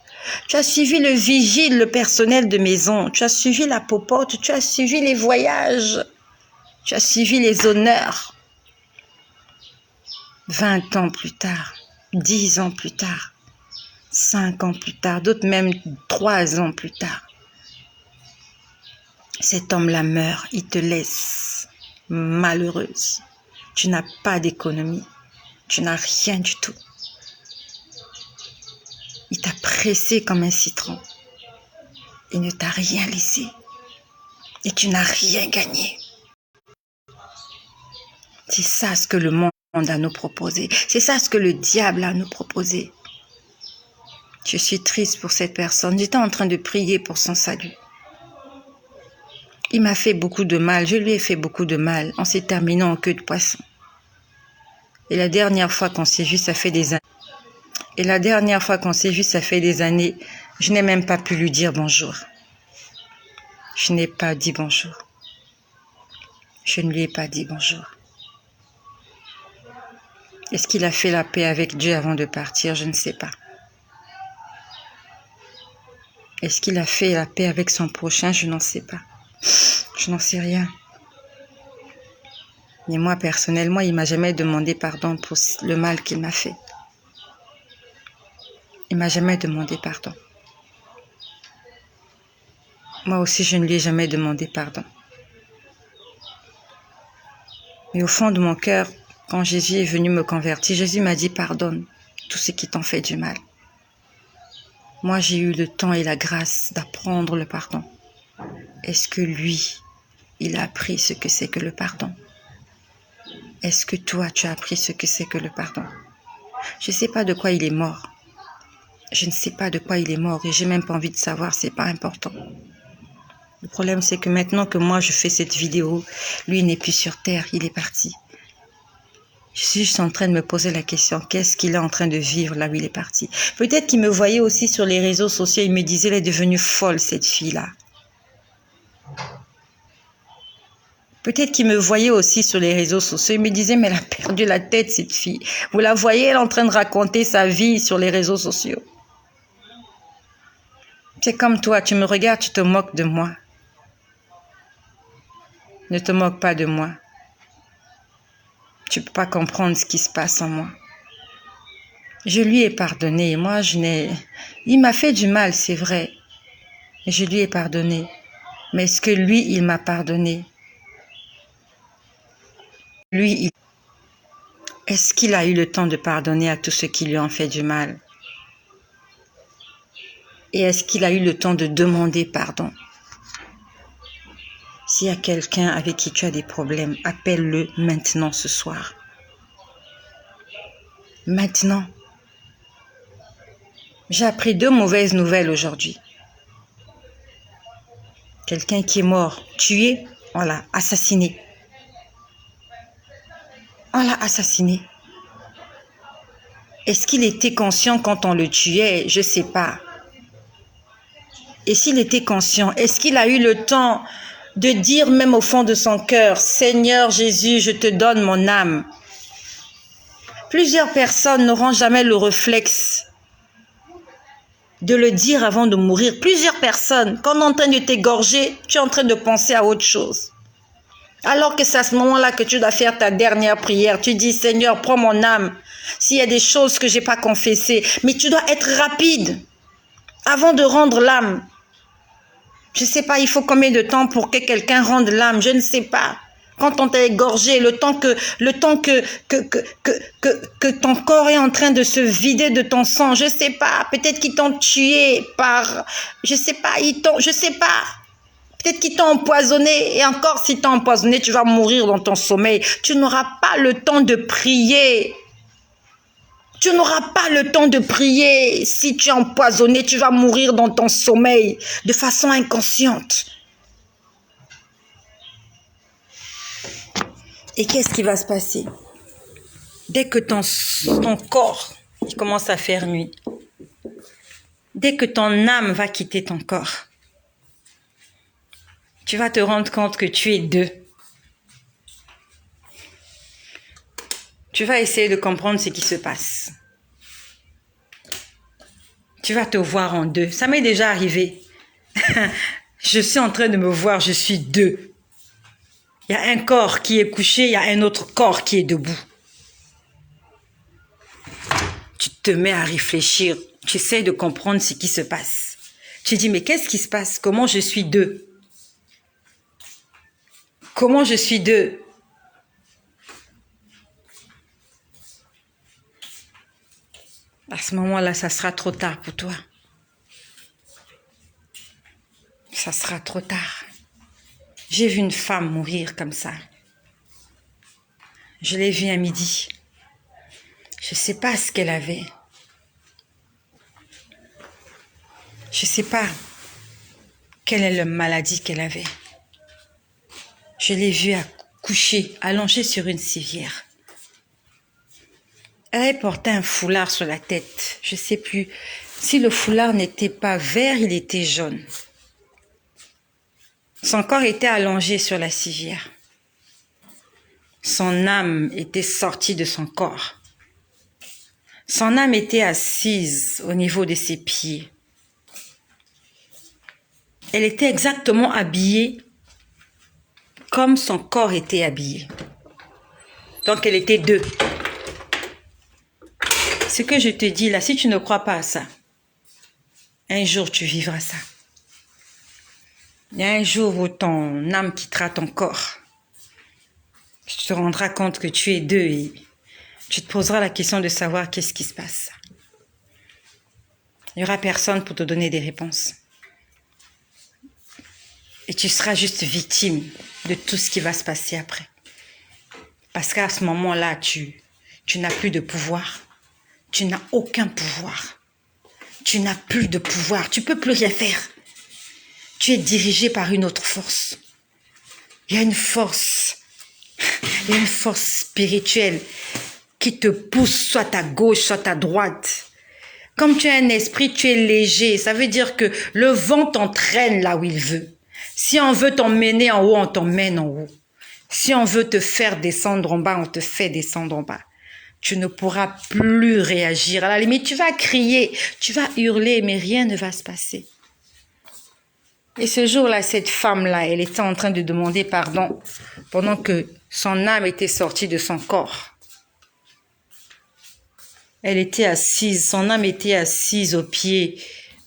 Speaker 1: Tu as suivi le vigile, le personnel de maison. Tu as suivi la popote, tu as suivi les voyages. Tu as suivi les honneurs. 20 ans plus tard, 10 ans plus tard, 5 ans plus tard, d'autres même 3 ans plus tard. Cet homme-là meurt, il te laisse malheureuse. Tu n'as pas d'économie, tu n'as rien du tout. Il t'a pressé comme un citron. Il ne t'a rien laissé. Et tu n'as rien gagné. C'est ça ce que le monde a à nous proposer. C'est ça ce que le diable a à nous proposer. Je suis triste pour cette personne. J'étais en train de prier pour son salut. Il m'a fait beaucoup de mal. Je lui ai fait beaucoup de mal. On s'est terminé en queue de poisson. Et la dernière fois qu'on s'est vu, ça fait des années. Je n'ai même pas pu lui dire bonjour. Je n'ai pas dit bonjour. Je ne lui ai pas dit bonjour. Est-ce qu'il a fait la paix avec Dieu avant de partir? Je ne sais pas. Est-ce qu'il a fait la paix avec son prochain? Je n'en sais pas. Je n'en sais rien. Mais moi, personnellement, il ne m'a jamais demandé pardon pour le mal qu'il m'a fait. Il ne m'a jamais demandé pardon. Moi aussi, je ne lui ai jamais demandé pardon. Mais au fond de mon cœur, quand Jésus est venu me convertir, Jésus m'a dit pardonne tout ce qui t'ont fait du mal. Moi, j'ai eu le temps et la grâce d'apprendre le pardon. Est-ce que lui, il a appris ce que c'est que le pardon? Est-ce que toi, tu as appris ce que c'est que le pardon? Je ne sais pas de quoi il est mort. Je ne sais pas de quoi il est mort et j'ai même pas envie de savoir, c'est pas important. Le problème, c'est que maintenant que moi, je fais cette vidéo, lui n'est plus sur terre, il est parti. Je suis juste en train de me poser la question, qu'est-ce qu'il est en train de vivre là où il est parti? Peut-être qu'il me voyait aussi sur les réseaux sociaux, il me disait, elle est devenue folle, cette fille-là. Peut-être qu'il me voyait aussi sur les réseaux sociaux, il me disait, mais elle a perdu la tête, cette fille. Vous la voyez, elle est en train de raconter sa vie sur les réseaux sociaux. C'est comme toi, tu me regardes, tu te moques de moi. Ne te moque pas de moi. Tu ne peux pas comprendre ce qui se passe en moi. Je lui ai pardonné. Moi, il m'a fait du mal, c'est vrai. Et je lui ai pardonné. Mais est-ce que lui, il m'a pardonné? Lui, est-ce qu'il a eu le temps de pardonner à tous ceux qui lui ont fait du mal? Et est-ce qu'il a eu le temps de demander pardon? S'il y a quelqu'un avec qui tu as des problèmes, appelle-le maintenant ce soir. Maintenant. J'ai appris 2 mauvaises nouvelles aujourd'hui. Quelqu'un qui est mort, tué, on l'a assassiné. On l'a assassiné. Est-ce qu'il était conscient quand on le tuait? Je ne sais pas. Et s'il était conscient, est-ce qu'il a eu le temps de dire même au fond de son cœur, Seigneur Jésus, je te donne mon âme? Plusieurs personnes n'auront jamais le réflexe de le dire avant de mourir. Plusieurs personnes, quand on est en train de t'égorger, tu es en train de penser à autre chose. Alors que c'est à ce moment-là que tu dois faire ta dernière prière. Tu dis, Seigneur, prends mon âme. S'il y a des choses que je n'ai pas confessées, mais tu dois être rapide avant de rendre l'âme. Je ne sais pas, il faut combien de temps pour que quelqu'un rende l'âme, je ne sais pas. Quand on t'a égorgé, le temps que ton corps est en train de se vider de ton sang, je ne sais pas. Peut-être qu'ils t'ont tué par, je ne sais pas, je ne sais pas. Peut-être qu'ils t'ont empoisonné. Et encore, si t'ont empoisonné, tu vas mourir dans ton sommeil. Tu n'auras pas le temps de prier. Tu n'auras pas le temps de prier. Si tu es empoisonné, tu vas mourir dans ton sommeil de façon inconsciente. Et qu'est-ce qui va se passer? Dès que ton corps il commence à faire nuit, dès que ton âme va quitter ton corps, tu vas te rendre compte que tu es deux. Tu vas essayer de comprendre ce qui se passe. Tu vas te voir en deux. Ça m'est déjà arrivé. Je suis en train de me voir, je suis deux. Il y a un corps qui est couché, il y a un autre corps qui est debout. Tu te mets à réfléchir, tu essaies de comprendre ce qui se passe. Tu dis, mais qu'est-ce qui se passe? Comment je suis deux? Comment je suis deux? À ce moment-là, ça sera trop tard pour toi. Ça sera trop tard. J'ai vu une femme mourir comme ça. Je l'ai vue à midi. Je ne sais pas ce qu'elle avait. Je ne sais pas quelle est la maladie qu'elle avait. Je l'ai vue couchée, allongée sur une civière. Elle avait porté un foulard sur la tête. Je ne sais plus. Si le foulard n'était pas vert, il était jaune. Son corps était allongé sur la civière. Son âme était sortie de son corps. Son âme était assise au niveau de ses pieds. Elle était exactement habillée comme son corps était habillé. Donc elle était deux. Ce que je te dis là, si tu ne crois pas à ça, un jour tu vivras ça. Il y a un jour où ton âme quittera ton corps. Tu te rendras compte que tu es deux et tu te poseras la question de savoir qu'est-ce qui se passe. Il n'y aura personne pour te donner des réponses. Et tu seras juste victime de tout ce qui va se passer après. Parce qu'à ce moment-là, tu n'as plus de pouvoir. Tu n'as aucun pouvoir. Tu n'as plus de pouvoir. Tu ne peux plus rien faire. Tu es dirigé par une autre force. Il y a une force spirituelle qui te pousse soit à gauche, soit à droite. Comme tu as un esprit, tu es léger. Ça veut dire que le vent t'entraîne là où il veut. Si on veut t'emmener en haut, on t'emmène en haut. Si on veut te faire descendre en bas, on te fait descendre en bas. Tu ne pourras plus réagir. À la limite, tu vas crier, tu vas hurler, mais rien ne va se passer. Et ce jour-là, cette femme-là, elle était en train de demander pardon pendant que son âme était sortie de son corps. Elle était assise, son âme était assise au pied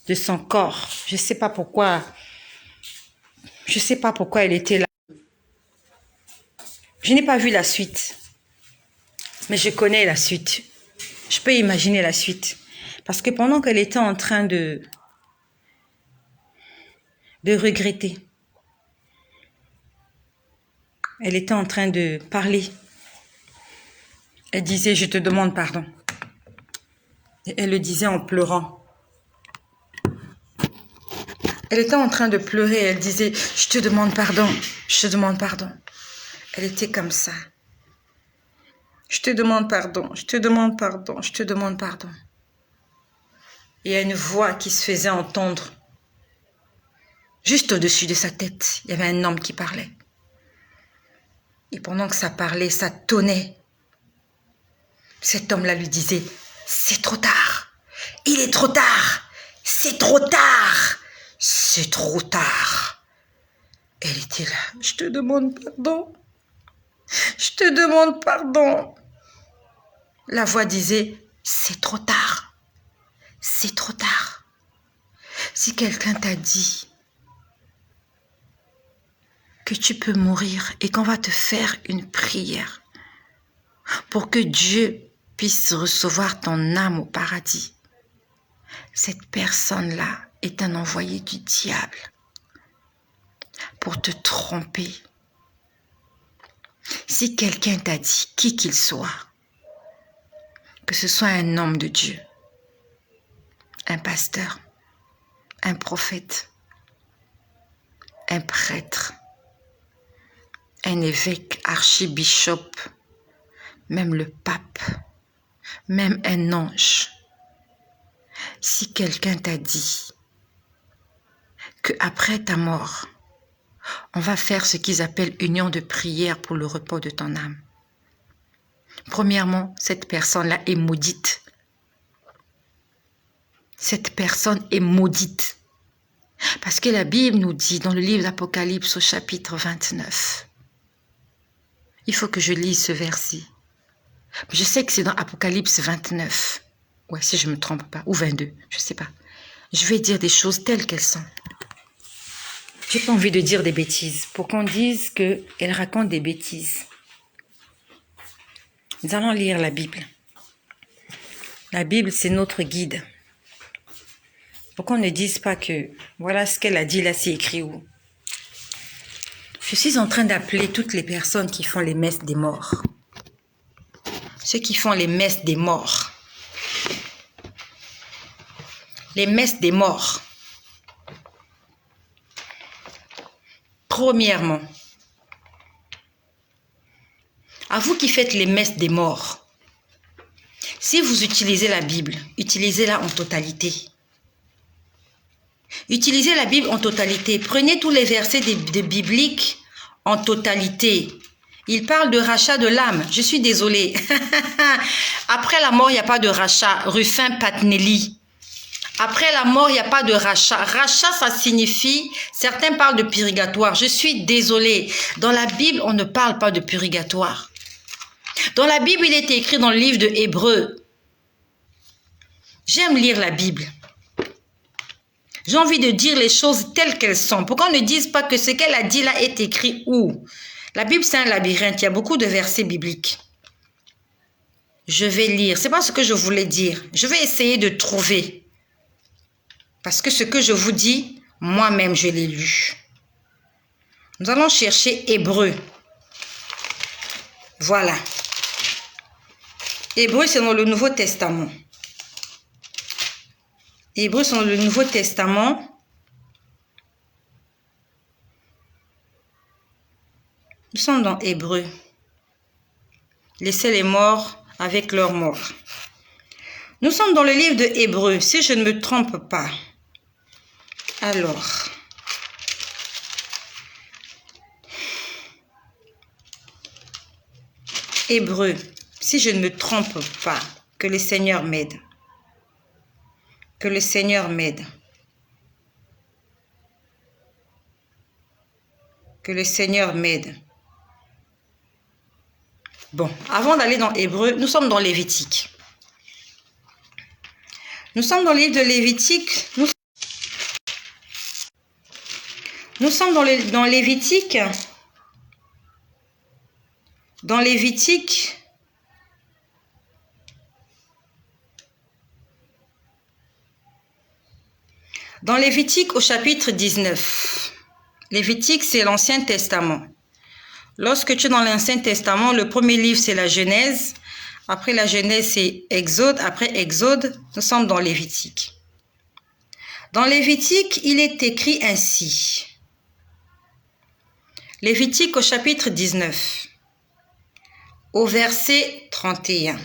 Speaker 1: de son corps. Je ne sais pas pourquoi elle était là. Je n'ai pas vu la suite, mais je connais la suite. Je peux imaginer la suite. Parce que pendant qu'elle était en train de regretter, elle était en train de parler. Elle disait, je te demande pardon. Et elle le disait en pleurant. Elle était en train de pleurer. Elle disait, je te demande pardon. Je te demande pardon. Elle était comme ça. Je te demande pardon. Je te demande pardon. Je te demande pardon. Et il y a une voix qui se faisait entendre. Juste au-dessus de sa tête, il y avait un homme qui parlait. Et pendant que ça parlait, ça tonnait. Cet homme-là lui disait, c'est trop tard. Il est trop tard. C'est trop tard. C'est trop tard. Elle était là. Je te demande pardon. Je te demande pardon. La voix disait, c'est trop tard. C'est trop tard. Si quelqu'un t'a dit que tu peux mourir et qu'on va te faire une prière pour que Dieu puisse recevoir ton âme au paradis. Cette personne-là est un envoyé du diable pour te tromper. Si quelqu'un t'a dit, qui qu'il soit, que ce soit un homme de Dieu, un pasteur, un prophète, un prêtre, un évêque, archibishop, même le pape, même un ange, si quelqu'un t'a dit qu'après ta mort, on va faire ce qu'ils appellent union de prière pour le repos de ton âme. Premièrement, cette personne-là est maudite. Cette personne est maudite. Parce que la Bible nous dit dans le livre d'Apocalypse au chapitre 29, il faut que je lise ce verset. Je sais que c'est dans Apocalypse 29. Ouais, si je ne me trompe pas. Ou 22, je ne sais pas. Je vais dire des choses telles qu'elles sont. Je n'ai pas envie de dire des bêtises. Pour qu'on dise qu'elle raconte des bêtises. Nous allons lire la Bible. La Bible, c'est notre guide. Pour qu'on ne dise pas que voilà ce qu'elle a dit, là, c'est écrit où. Je suis en train d'appeler toutes les personnes qui font les messes des morts. Ceux qui font les messes des morts. Les messes des morts. Premièrement, à vous qui faites les messes des morts, si vous utilisez la Bible, utilisez-la en totalité. Utilisez la Bible en totalité. Prenez tous les versets des bibliques en totalité. Il parle de rachat de l'âme. Je suis désolée. Après la mort, il n'y a pas de rachat. Ruffin Patnelli. Après la mort, il n'y a pas de rachat. Rachat, ça signifie, certains parlent de purgatoire. Je suis désolée. Dans la Bible, on ne parle pas de purgatoire. Dans la Bible, il est écrit dans le livre de Hébreux. J'aime lire la Bible. J'ai envie de dire les choses telles qu'elles sont. Pourquoi on ne dise pas que ce qu'elle a dit là est écrit où? La Bible, c'est un labyrinthe. Il y a beaucoup de versets bibliques. Je vais lire. Ce n'est pas ce que je voulais dire. Je vais essayer de trouver. Parce que ce que je vous dis, moi-même, je l'ai lu. Nous allons chercher Hébreux. Voilà. Hébreux, c'est dans le Nouveau Testament. Hébreux, c'est dans le Nouveau Testament. Nous sommes dans Hébreux. Laissez les morts avec leurs morts. Nous sommes dans le livre de Hébreux, si je ne me trompe pas. Alors, Hébreux, si je ne me trompe pas, que le Seigneur m'aide. Que le Seigneur m'aide. Que le Seigneur m'aide. Bon, avant d'aller dans Hébreux, nous sommes dans Lévitique. Nous sommes dans le livre de Lévitique. Nous sommes dans Lévitique. Dans Lévitique. Dans Lévitique au chapitre 19. Lévitique, c'est l'Ancien Testament. Lorsque tu es dans l'Ancien Testament, le premier livre, c'est la Genèse. Après la Genèse, c'est Exode. Après Exode, nous sommes dans Lévitique. Dans Lévitique, il est écrit ainsi. Lévitique au chapitre 19, au verset 31.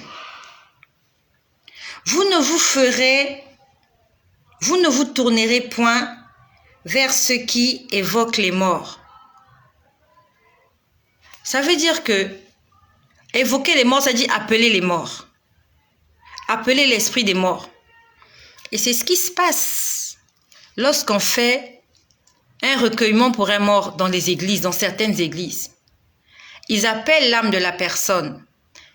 Speaker 1: Vous ne vous tournerez point vers ce qui évoque les morts. Ça veut dire que évoquer les morts, ça dit appeler les morts. Appeler l'esprit des morts. Et c'est ce qui se passe lorsqu'on fait un recueillement pour un mort dans les églises, dans certaines églises. Ils appellent l'âme de la personne.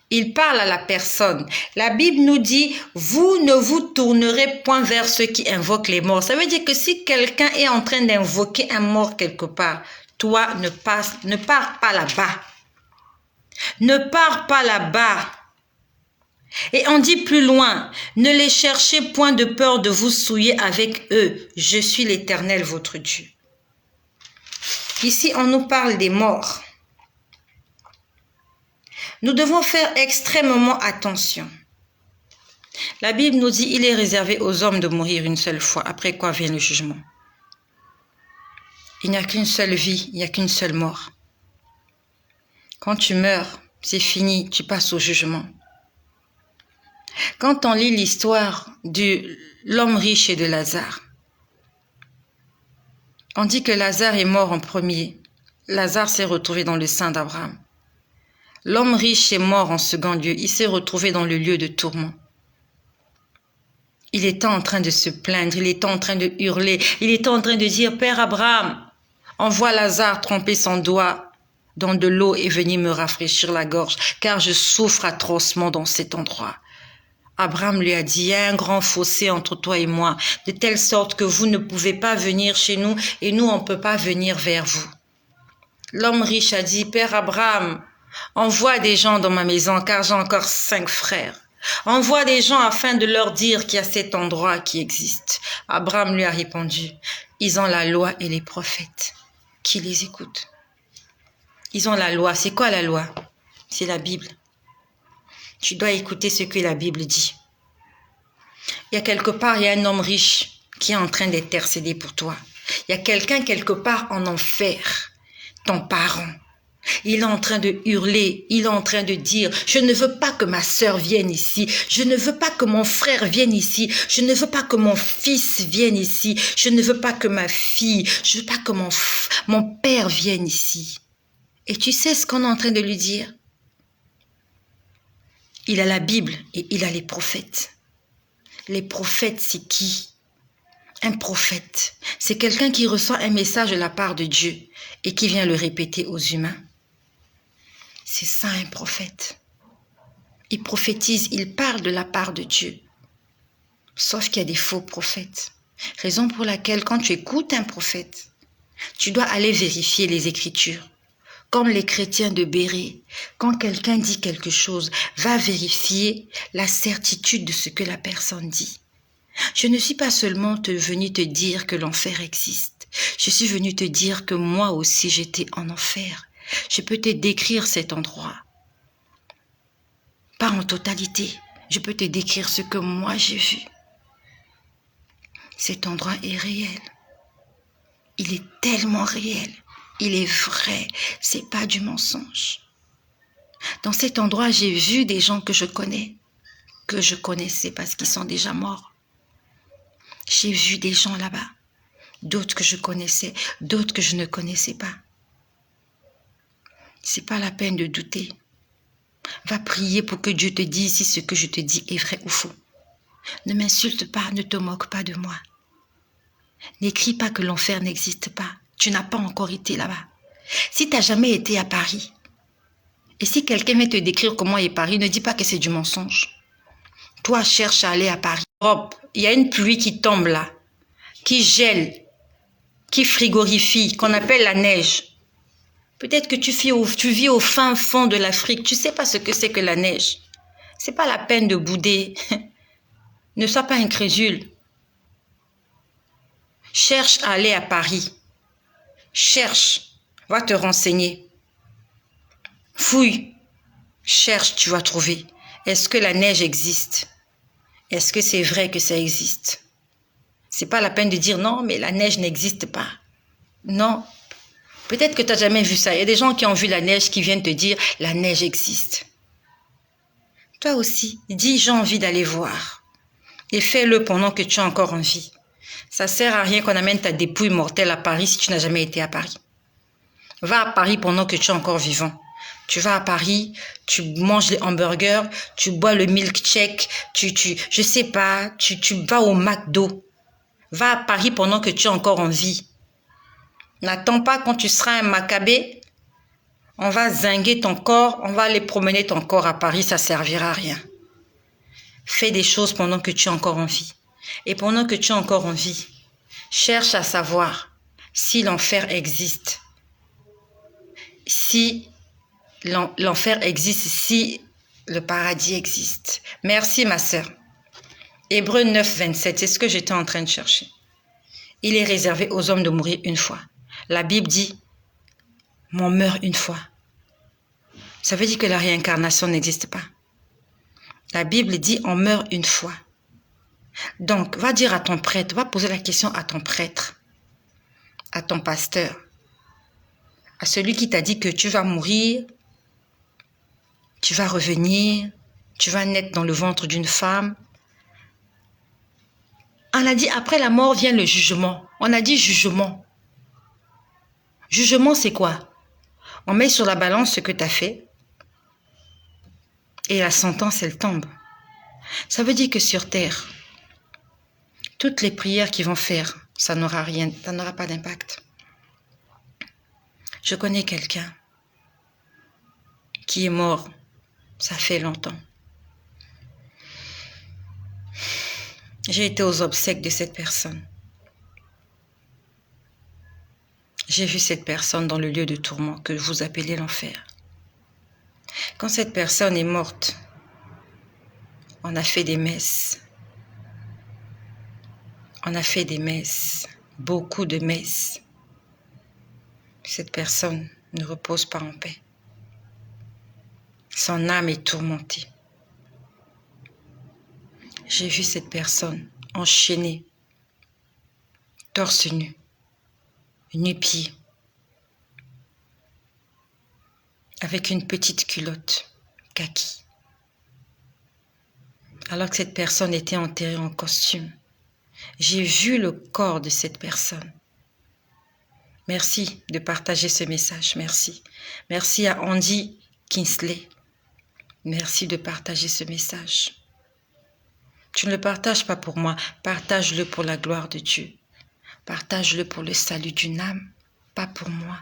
Speaker 1: Ils parlent à la personne. La Bible nous dit, vous ne vous tournerez point vers ceux qui invoquent les morts. Ça veut dire que si quelqu'un est en train d'invoquer un mort quelque part, toi, ne pars pas là-bas. Ne pars pas là-bas. Et on dit plus loin, ne les cherchez point de peur de vous souiller avec eux. Je suis l'Éternel, votre Dieu. Ici, on nous parle des morts. Nous devons faire extrêmement attention. La Bible nous dit, il est réservé aux hommes de mourir une seule fois, après quoi vient le jugement. Il n'y a qu'une seule vie, il n'y a qu'une seule mort. Quand tu meurs, c'est fini, tu passes au jugement. Quand on lit l'histoire de l'homme riche et de Lazare, on dit que Lazare est mort en premier. Lazare s'est retrouvé dans le sein d'Abraham. L'homme riche est mort en second lieu. Il s'est retrouvé dans le lieu de tourment. Il était en train de se plaindre, il était en train de hurler, il était en train de dire « Père Abraham, envoie Lazare tremper son doigt dans de l'eau et venir me rafraîchir la gorge, car je souffre atrocement dans cet endroit. » Abraham lui a dit, il y a un grand fossé entre toi et moi, de telle sorte que vous ne pouvez pas venir chez nous et nous, on ne peut pas venir vers vous. L'homme riche a dit, Père Abraham, envoie des gens dans ma maison, car j'ai encore 5 frères. Envoie des gens afin de leur dire qu'il y a cet endroit qui existe. Abraham lui a répondu, ils ont la loi et les prophètes. Qui les écoute? Ils ont la loi. C'est quoi la loi? C'est la Bible. Tu dois écouter ce que la Bible dit. Il y a quelque part, il y a un homme riche qui est en train d'intercéder pour toi. Il y a quelqu'un quelque part en enfer, ton parent. Il est en train de hurler, il est en train de dire, je ne veux pas que ma sœur vienne ici, je ne veux pas que mon frère vienne ici, je ne veux pas que mon fils vienne ici, je ne veux pas que ma fille, je ne veux pas que mon père vienne ici. Et tu sais ce qu'on est en train de lui dire? Il a la Bible et il a les prophètes. Les prophètes, c'est qui? Un prophète, c'est quelqu'un qui reçoit un message de la part de Dieu et qui vient le répéter aux humains. C'est ça un prophète. Il prophétise, il parle de la part de Dieu. Sauf qu'il y a des faux prophètes. Raison pour laquelle quand tu écoutes un prophète, tu dois aller vérifier les Écritures. Comme les chrétiens de Béret, quand quelqu'un dit quelque chose, va vérifier la certitude de ce que la personne dit. Je ne suis pas seulement venue te dire que l'enfer existe. Je suis venue te dire que moi aussi j'étais en enfer. Je peux te décrire cet endroit. Pas en totalité. Je peux te décrire ce que moi j'ai vu. Cet endroit est réel. Il est tellement réel. Il est vrai, c'est pas du mensonge. Dans cet endroit, j'ai vu des gens que je connaissais parce qu'ils sont déjà morts. J'ai vu des gens là-bas, d'autres que je connaissais, d'autres que je ne connaissais pas. C'est pas la peine de douter. Va prier pour que Dieu te dise si ce que je te dis est vrai ou faux. Ne m'insulte pas, ne te moque pas de moi. N'écris pas que l'enfer n'existe pas. Tu n'as pas encore été là-bas. Si tu n'as jamais été à Paris, et si quelqu'un vient te décrire comment est Paris, ne dis pas que c'est du mensonge. Toi, cherche à aller à Paris. Il y a une pluie qui tombe là, qui gèle, qui frigorifie, qu'on appelle la neige. Peut-être que tu vis au fin fond de l'Afrique. Tu ne sais pas ce que c'est que la neige. Ce n'est pas la peine de bouder. Ne sois pas incrédule. Cherche à aller à Paris. Cherche, va te renseigner. Fouille, cherche, tu vas trouver. Est-ce que la neige existe? Est-ce que c'est vrai que ça existe? C'est pas la peine de dire non, mais la neige n'existe pas. Non. Peut-être que tu n'as jamais vu ça. Il y a des gens qui ont vu la neige qui viennent te dire la neige existe. Toi aussi, dis j'ai envie d'aller voir. Et fais-le pendant que tu as encore envie. Ça sert à rien qu'on amène ta dépouille mortelle à Paris si tu n'as jamais été à Paris. Va à Paris pendant que tu es encore vivant. Tu vas à Paris, tu manges les hamburgers, tu bois le milkshake, je sais pas, tu vas au McDo. Va à Paris pendant que tu es encore en vie. N'attends pas quand tu seras un Maccabée. On va zinguer ton corps, on va aller promener ton corps à Paris, ça servira à rien. Fais des choses pendant que tu es encore en vie. Et pendant que tu es encore en vie, cherche à savoir si l'enfer existe. si l'enfer existe, si le paradis existe. Merci, ma sœur. Hébreux 9, 27, c'est ce que j'étais en train de chercher. Il est réservé aux hommes de mourir une fois. La Bible dit, on meurt une fois. Ça veut dire que la réincarnation n'existe pas. La Bible dit, on meurt une fois. Donc, va dire à ton prêtre, va poser la question à ton prêtre, à ton pasteur, à celui qui t'a dit que tu vas mourir, tu vas revenir, tu vas naître dans le ventre d'une femme. On a dit, après la mort vient le jugement. On a dit jugement. Jugement, c'est quoi? On met sur la balance ce que tu as fait et la sentence, elle tombe. Ça veut dire que sur terre, toutes les prières qu'ils vont faire, ça n'aura rien, ça n'aura pas d'impact. Je connais quelqu'un qui est mort, ça fait longtemps. J'ai été aux obsèques de cette personne. J'ai vu cette personne dans le lieu de tourment que vous appelez l'enfer. Quand cette personne est morte, on a fait des messes. On a fait des messes, beaucoup de messes. Cette personne ne repose pas en paix. Son âme est tourmentée. J'ai vu cette personne enchaînée, torse nu, nu-pied, avec une petite culotte kaki. Alors que cette personne était enterrée en costume. J'ai vu le corps de cette personne. Merci de partager ce message, merci. Merci à Andy Kingsley. Merci de partager ce message. Tu ne le partages pas pour moi, partage-le pour la gloire de Dieu. Partage-le pour le salut d'une âme, pas pour moi.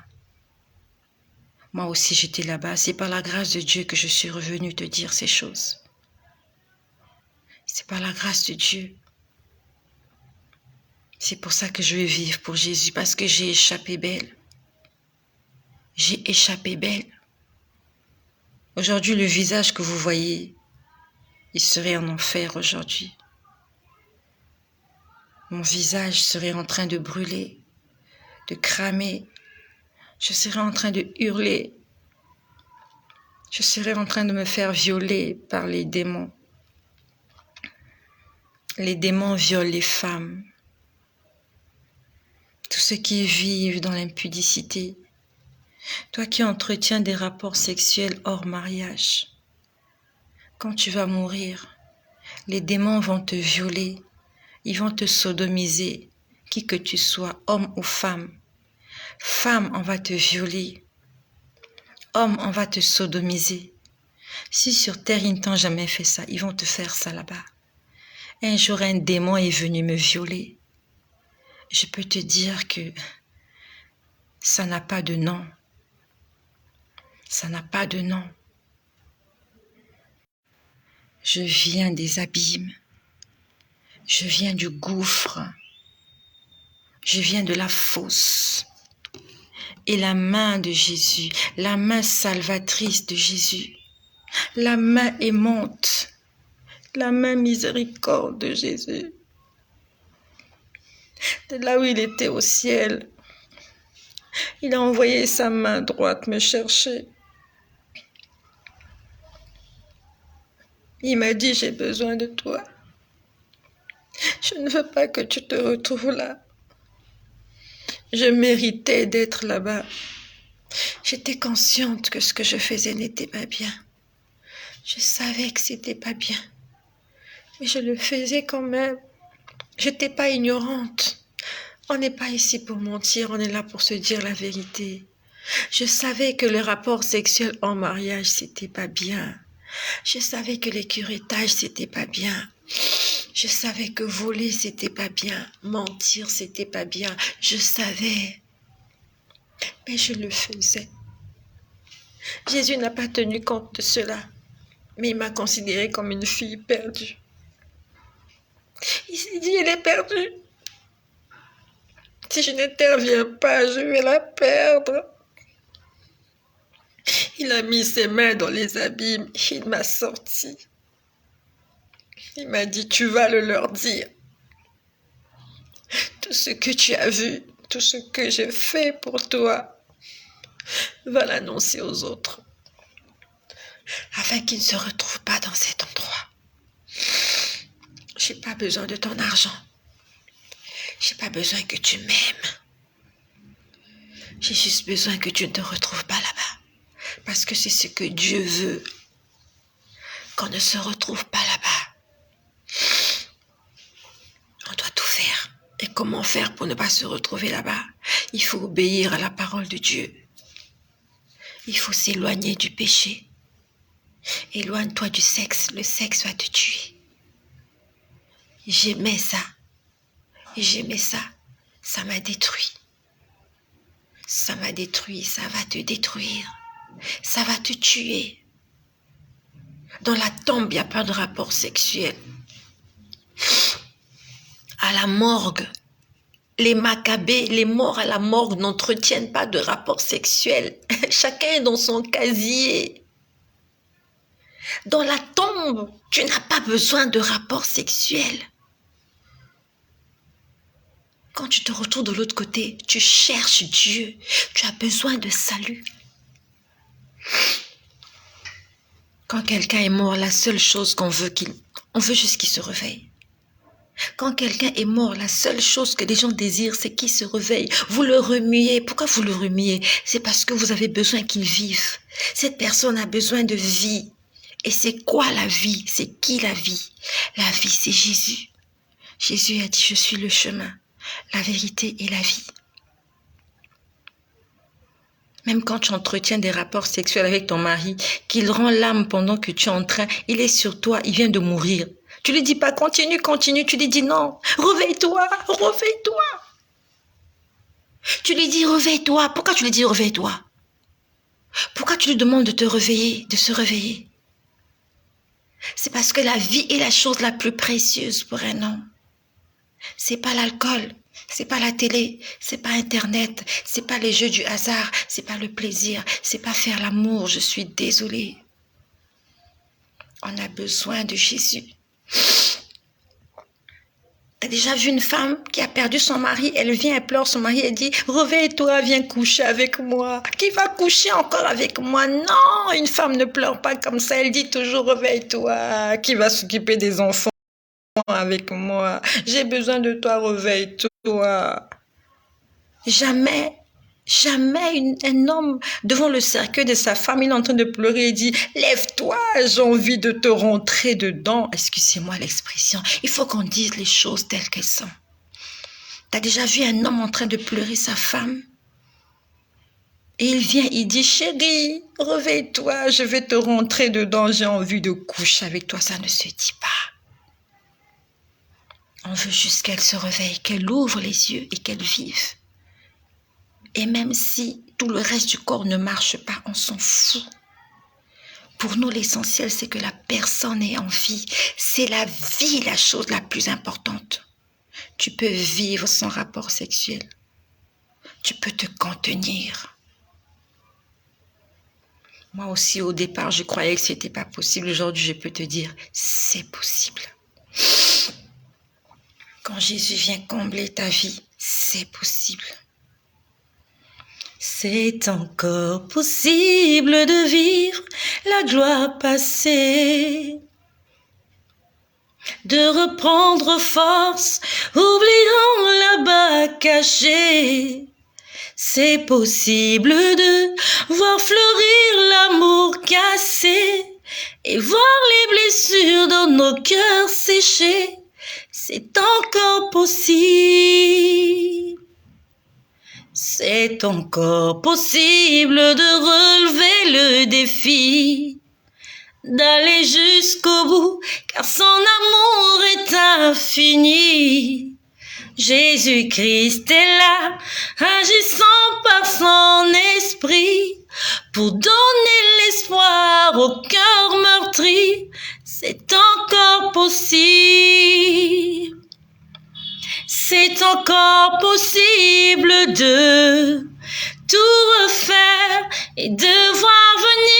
Speaker 1: Moi aussi j'étais là-bas, c'est par la grâce de Dieu que je suis revenue te dire ces choses. C'est par la grâce de Dieu. C'est pour ça que je vais vivre pour Jésus, parce que j'ai échappé belle. J'ai échappé belle. Aujourd'hui, le visage que vous voyez, il serait en enfer aujourd'hui. Mon visage serait en train de brûler, de cramer. Je serais en train de hurler. Je serais en train de me faire violer par les démons. Les démons violent les femmes. Tous ceux qui vivent dans l'impudicité. Toi qui entretiens des rapports sexuels hors mariage. Quand tu vas mourir, les démons vont te violer. Ils vont te sodomiser, qui que tu sois, homme ou femme. Femme, on va te violer. Homme, on va te sodomiser. Si sur terre, ils ne t'ont jamais fait ça, ils vont te faire ça là-bas. Un jour, un démon est venu me violer. Je peux te dire que ça n'a pas de nom. Ça n'a pas de nom. Je viens des abîmes. Je viens du gouffre. Je viens de la fosse. Et la main de Jésus, la main salvatrice de Jésus, la main aimante, la main miséricorde de Jésus, de là où il était au ciel, il a envoyé sa main droite me chercher. Il m'a dit, j'ai besoin de toi. Je ne veux pas que tu te retrouves là. Je méritais d'être là-bas. J'étais consciente que ce que je faisais n'était pas bien. Je savais que c'était pas bien. Mais je le faisais quand même. J'étais pas ignorante. On n'est pas ici pour mentir, on est là pour se dire la vérité. Je savais que le rapport sexuel en mariage, c'était pas bien. Je savais que les curetages, c'était pas bien. Je savais que voler, c'était pas bien. Mentir, c'était pas bien. Je savais. Mais je le faisais. Jésus n'a pas tenu compte de cela. Mais il m'a considérée comme une fille perdue. Il s'est dit, elle est perdue. Si je n'interviens pas, je vais la perdre.
Speaker 2: Il a mis ses mains dans les abîmes, il m'a sorti. Il m'a dit, tu vas le leur dire. Tout ce que tu as vu, tout ce que j'ai fait pour toi, va l'annoncer aux autres. Afin qu'ils ne se retrouvent pas dans cet endroit. J'ai pas besoin de ton argent. J'ai pas besoin que tu m'aimes. J'ai juste besoin que tu ne te retrouves pas là-bas. Parce que c'est ce que Dieu veut. Qu'on ne se retrouve pas là-bas. On doit tout faire. Et comment faire pour ne pas se retrouver là-bas? Il faut obéir à la parole de Dieu. Il faut s'éloigner du péché. Éloigne-toi du sexe. Le sexe va te tuer. J'aimais ça. J'aimais ça. Ça m'a détruit. Ça m'a détruit. Ça va te détruire. Ça va te tuer. Dans la tombe, il n'y a pas de rapport sexuel. À la morgue, les Maccabées, les morts à la morgue n'entretiennent pas de rapport sexuel. Chacun est dans son casier. Dans la tombe, tu n'as pas besoin de rapport sexuel. Quand tu te retrouves de l'autre côté, tu cherches Dieu. Tu as besoin de salut. Quand quelqu'un est mort, la seule chose qu'on veut, on veut juste qu'il se réveille. Quand quelqu'un est mort, la seule chose que les gens désirent, c'est qu'il se réveille. Vous le remuez. Pourquoi vous le remuez? C'est parce que vous avez besoin qu'il vive. Cette personne a besoin de vie. Et c'est quoi la vie? C'est qui la vie? La vie, c'est Jésus. Jésus a dit, je suis le chemin, la vérité et la vie. Même quand tu entretiens des rapports sexuels avec ton mari, qu'il rend l'âme pendant que tu es en train, il est sur toi, il vient de mourir. Tu lui dis pas continue, continue, tu lui dis non, réveille-toi, réveille-toi. Tu lui dis réveille-toi. Pourquoi tu lui dis réveille-toi? Pourquoi tu lui demandes de te réveiller, de se réveiller? C'est parce que la vie est la chose la plus précieuse pour un homme. C'est pas l'alcool, c'est pas la télé, c'est pas Internet, c'est pas les jeux du hasard, c'est pas le plaisir, c'est pas faire l'amour, je suis désolée. On a besoin de Jésus. T'as déjà vu une femme qui a perdu son mari, elle vient, elle pleure, son mari, elle dit « Réveille-toi, viens coucher avec moi. » Qui va coucher encore avec moi? Non, une femme ne pleure pas comme ça, elle dit toujours « Réveille-toi. » Qui va s'occuper des enfants avec moi? J'ai besoin de toi, réveille-toi. Jamais un homme devant le cercueil de sa femme, il est en train de pleurer et dit « Lève-toi, j'ai envie de te rentrer dedans. » Excusez-moi l'expression, il faut qu'on dise les choses telles qu'elles sont. T'as déjà vu un homme en train de pleurer sa femme? Et il vient, il dit « Chérie, réveille-toi, je vais te rentrer dedans, j'ai envie de coucher avec toi. » Ça ne se dit pas. On veut juste qu'elle se réveille, qu'elle ouvre les yeux et qu'elle vive. Et même si tout le reste du corps ne marche pas, on s'en fout. Pour nous, l'essentiel, c'est que la personne est en vie. C'est la vie, la chose la plus importante. Tu peux vivre sans rapport sexuel. Tu peux te contenir. Moi aussi, au départ, je croyais que ce n'était pas possible. Aujourd'hui, je peux te dire, c'est possible. Quand Jésus vient combler ta vie, c'est possible. C'est encore possible de vivre la gloire passée, de reprendre force, oubliant là-bas caché. C'est possible de voir fleurir l'amour cassé et voir les blessures dans nos cœurs séchés. C'est encore possible. C'est encore possible de relever le défi, d'aller jusqu'au bout, car son amour est infini. Jésus-Christ est là, agissant par son esprit, pour donner l'espoir au cœur meurtri. C'est encore possible. C'est encore possible de tout refaire et de voir venir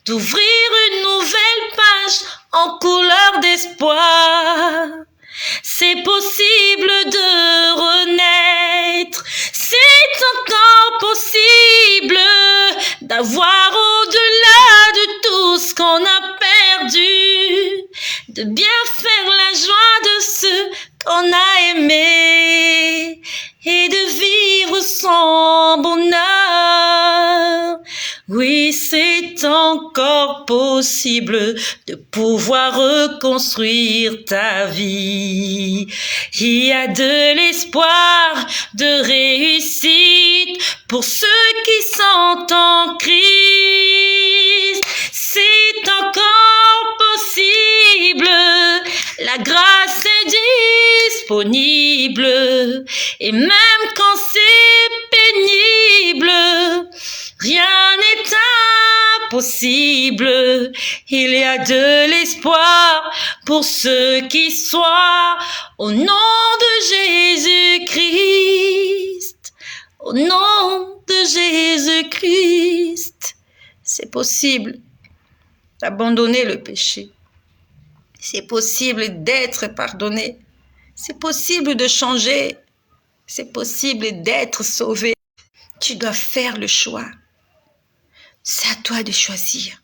Speaker 2: d'ouvrir une nouvelle page en couleur d'espoir. C'est possible de renaître, c'est encore possible d'avoir au-delà de tout ce qu'on a perdu, de bien faire la joie de ceux qu'on a aimés et de vivre son bonheur. Oui, c'est encore possible de pouvoir reconstruire ta vie. Il y a de l'espoir, de réussite pour ceux qui sont en crise. C'est encore possible, la grâce est disponible. Et même quand c'est pénible, rien n'est impossible. Il y a de l'espoir pour ceux qui soient au nom de Jésus-Christ. Au nom de Jésus-Christ. C'est possible d'abandonner le péché. C'est possible d'être pardonné. C'est possible de changer. C'est possible d'être sauvé. Tu dois faire le choix. C'est à toi de choisir.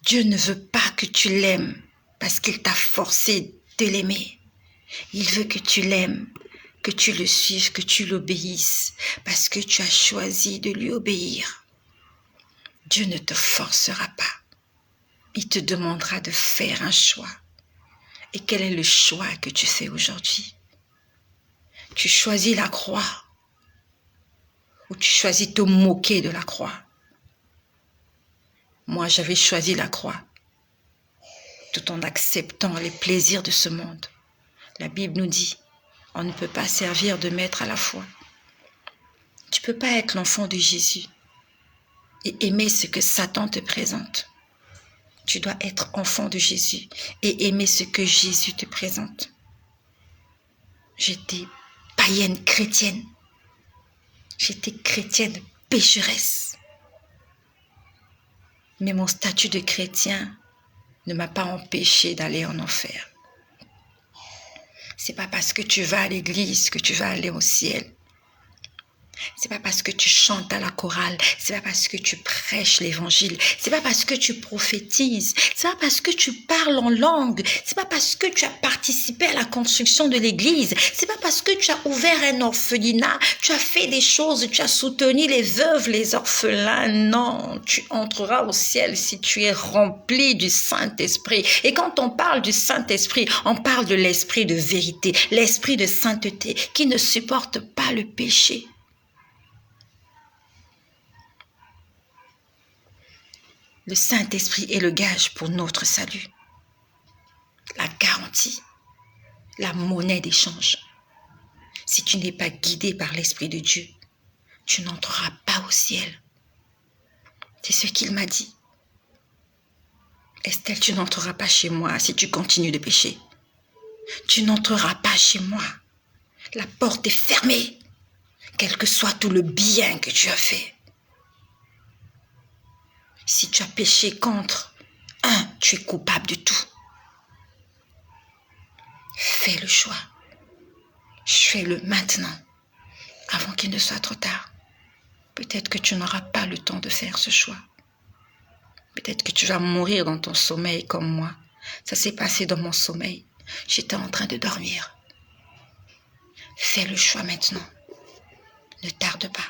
Speaker 2: Dieu ne veut pas que tu l'aimes parce qu'il t'a forcé de l'aimer. Il veut que tu l'aimes, que tu le suives, que tu l'obéisses parce que tu as choisi de lui obéir. Dieu ne te forcera pas. Il te demandera de faire un choix. Et quel est le choix que tu fais aujourd'hui? Tu choisis la croix ou tu choisis de te moquer de la croix? Moi, j'avais choisi la croix, tout en acceptant les plaisirs de ce monde. La Bible nous dit, on ne peut pas servir de maître à la fois. Tu ne peux pas être l'enfant de Jésus et aimer ce que Satan te présente. Tu dois être enfant de Jésus et aimer ce que Jésus te présente. J'étais païenne chrétienne. J'étais chrétienne pécheresse. Mais mon statut de chrétien ne m'a pas empêché d'aller en enfer. C'est pas parce que tu vas à l'église que tu vas aller au ciel. C'est pas parce que tu chantes à la chorale, c'est pas parce que tu prêches l'évangile, c'est pas parce que tu prophétises, c'est pas parce que tu parles en langue, c'est pas parce que tu as participé à la construction de l'église, c'est pas parce que tu as ouvert un orphelinat, tu as fait des choses, tu as soutenu les veuves, les orphelins. Non, tu entreras au ciel si tu es rempli du Saint-Esprit. Et quand on parle du Saint-Esprit, on parle de l'esprit de vérité, l'esprit de sainteté qui ne supporte pas le péché. Le Saint-Esprit est le gage pour notre salut, la garantie, la monnaie d'échange. Si tu n'es pas guidé par l'Esprit de Dieu, tu n'entreras pas au ciel. C'est ce qu'il m'a dit. Estelle, tu n'entreras pas chez moi si tu continues de pécher. Tu n'entreras pas chez moi. La porte est fermée, quel que soit tout le bien que tu as fait. Si tu as péché contre un, tu es coupable de tout. Fais le choix. Fais-le maintenant, avant qu'il ne soit trop tard. Peut-être que tu n'auras pas le temps de faire ce choix. Peut-être que tu vas mourir dans ton sommeil comme moi. Ça s'est passé dans mon sommeil. J'étais en train de dormir. Fais le choix maintenant. Ne tarde pas.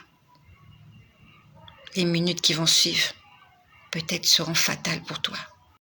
Speaker 2: Les minutes qui vont suivre peut-être seront fatales pour toi.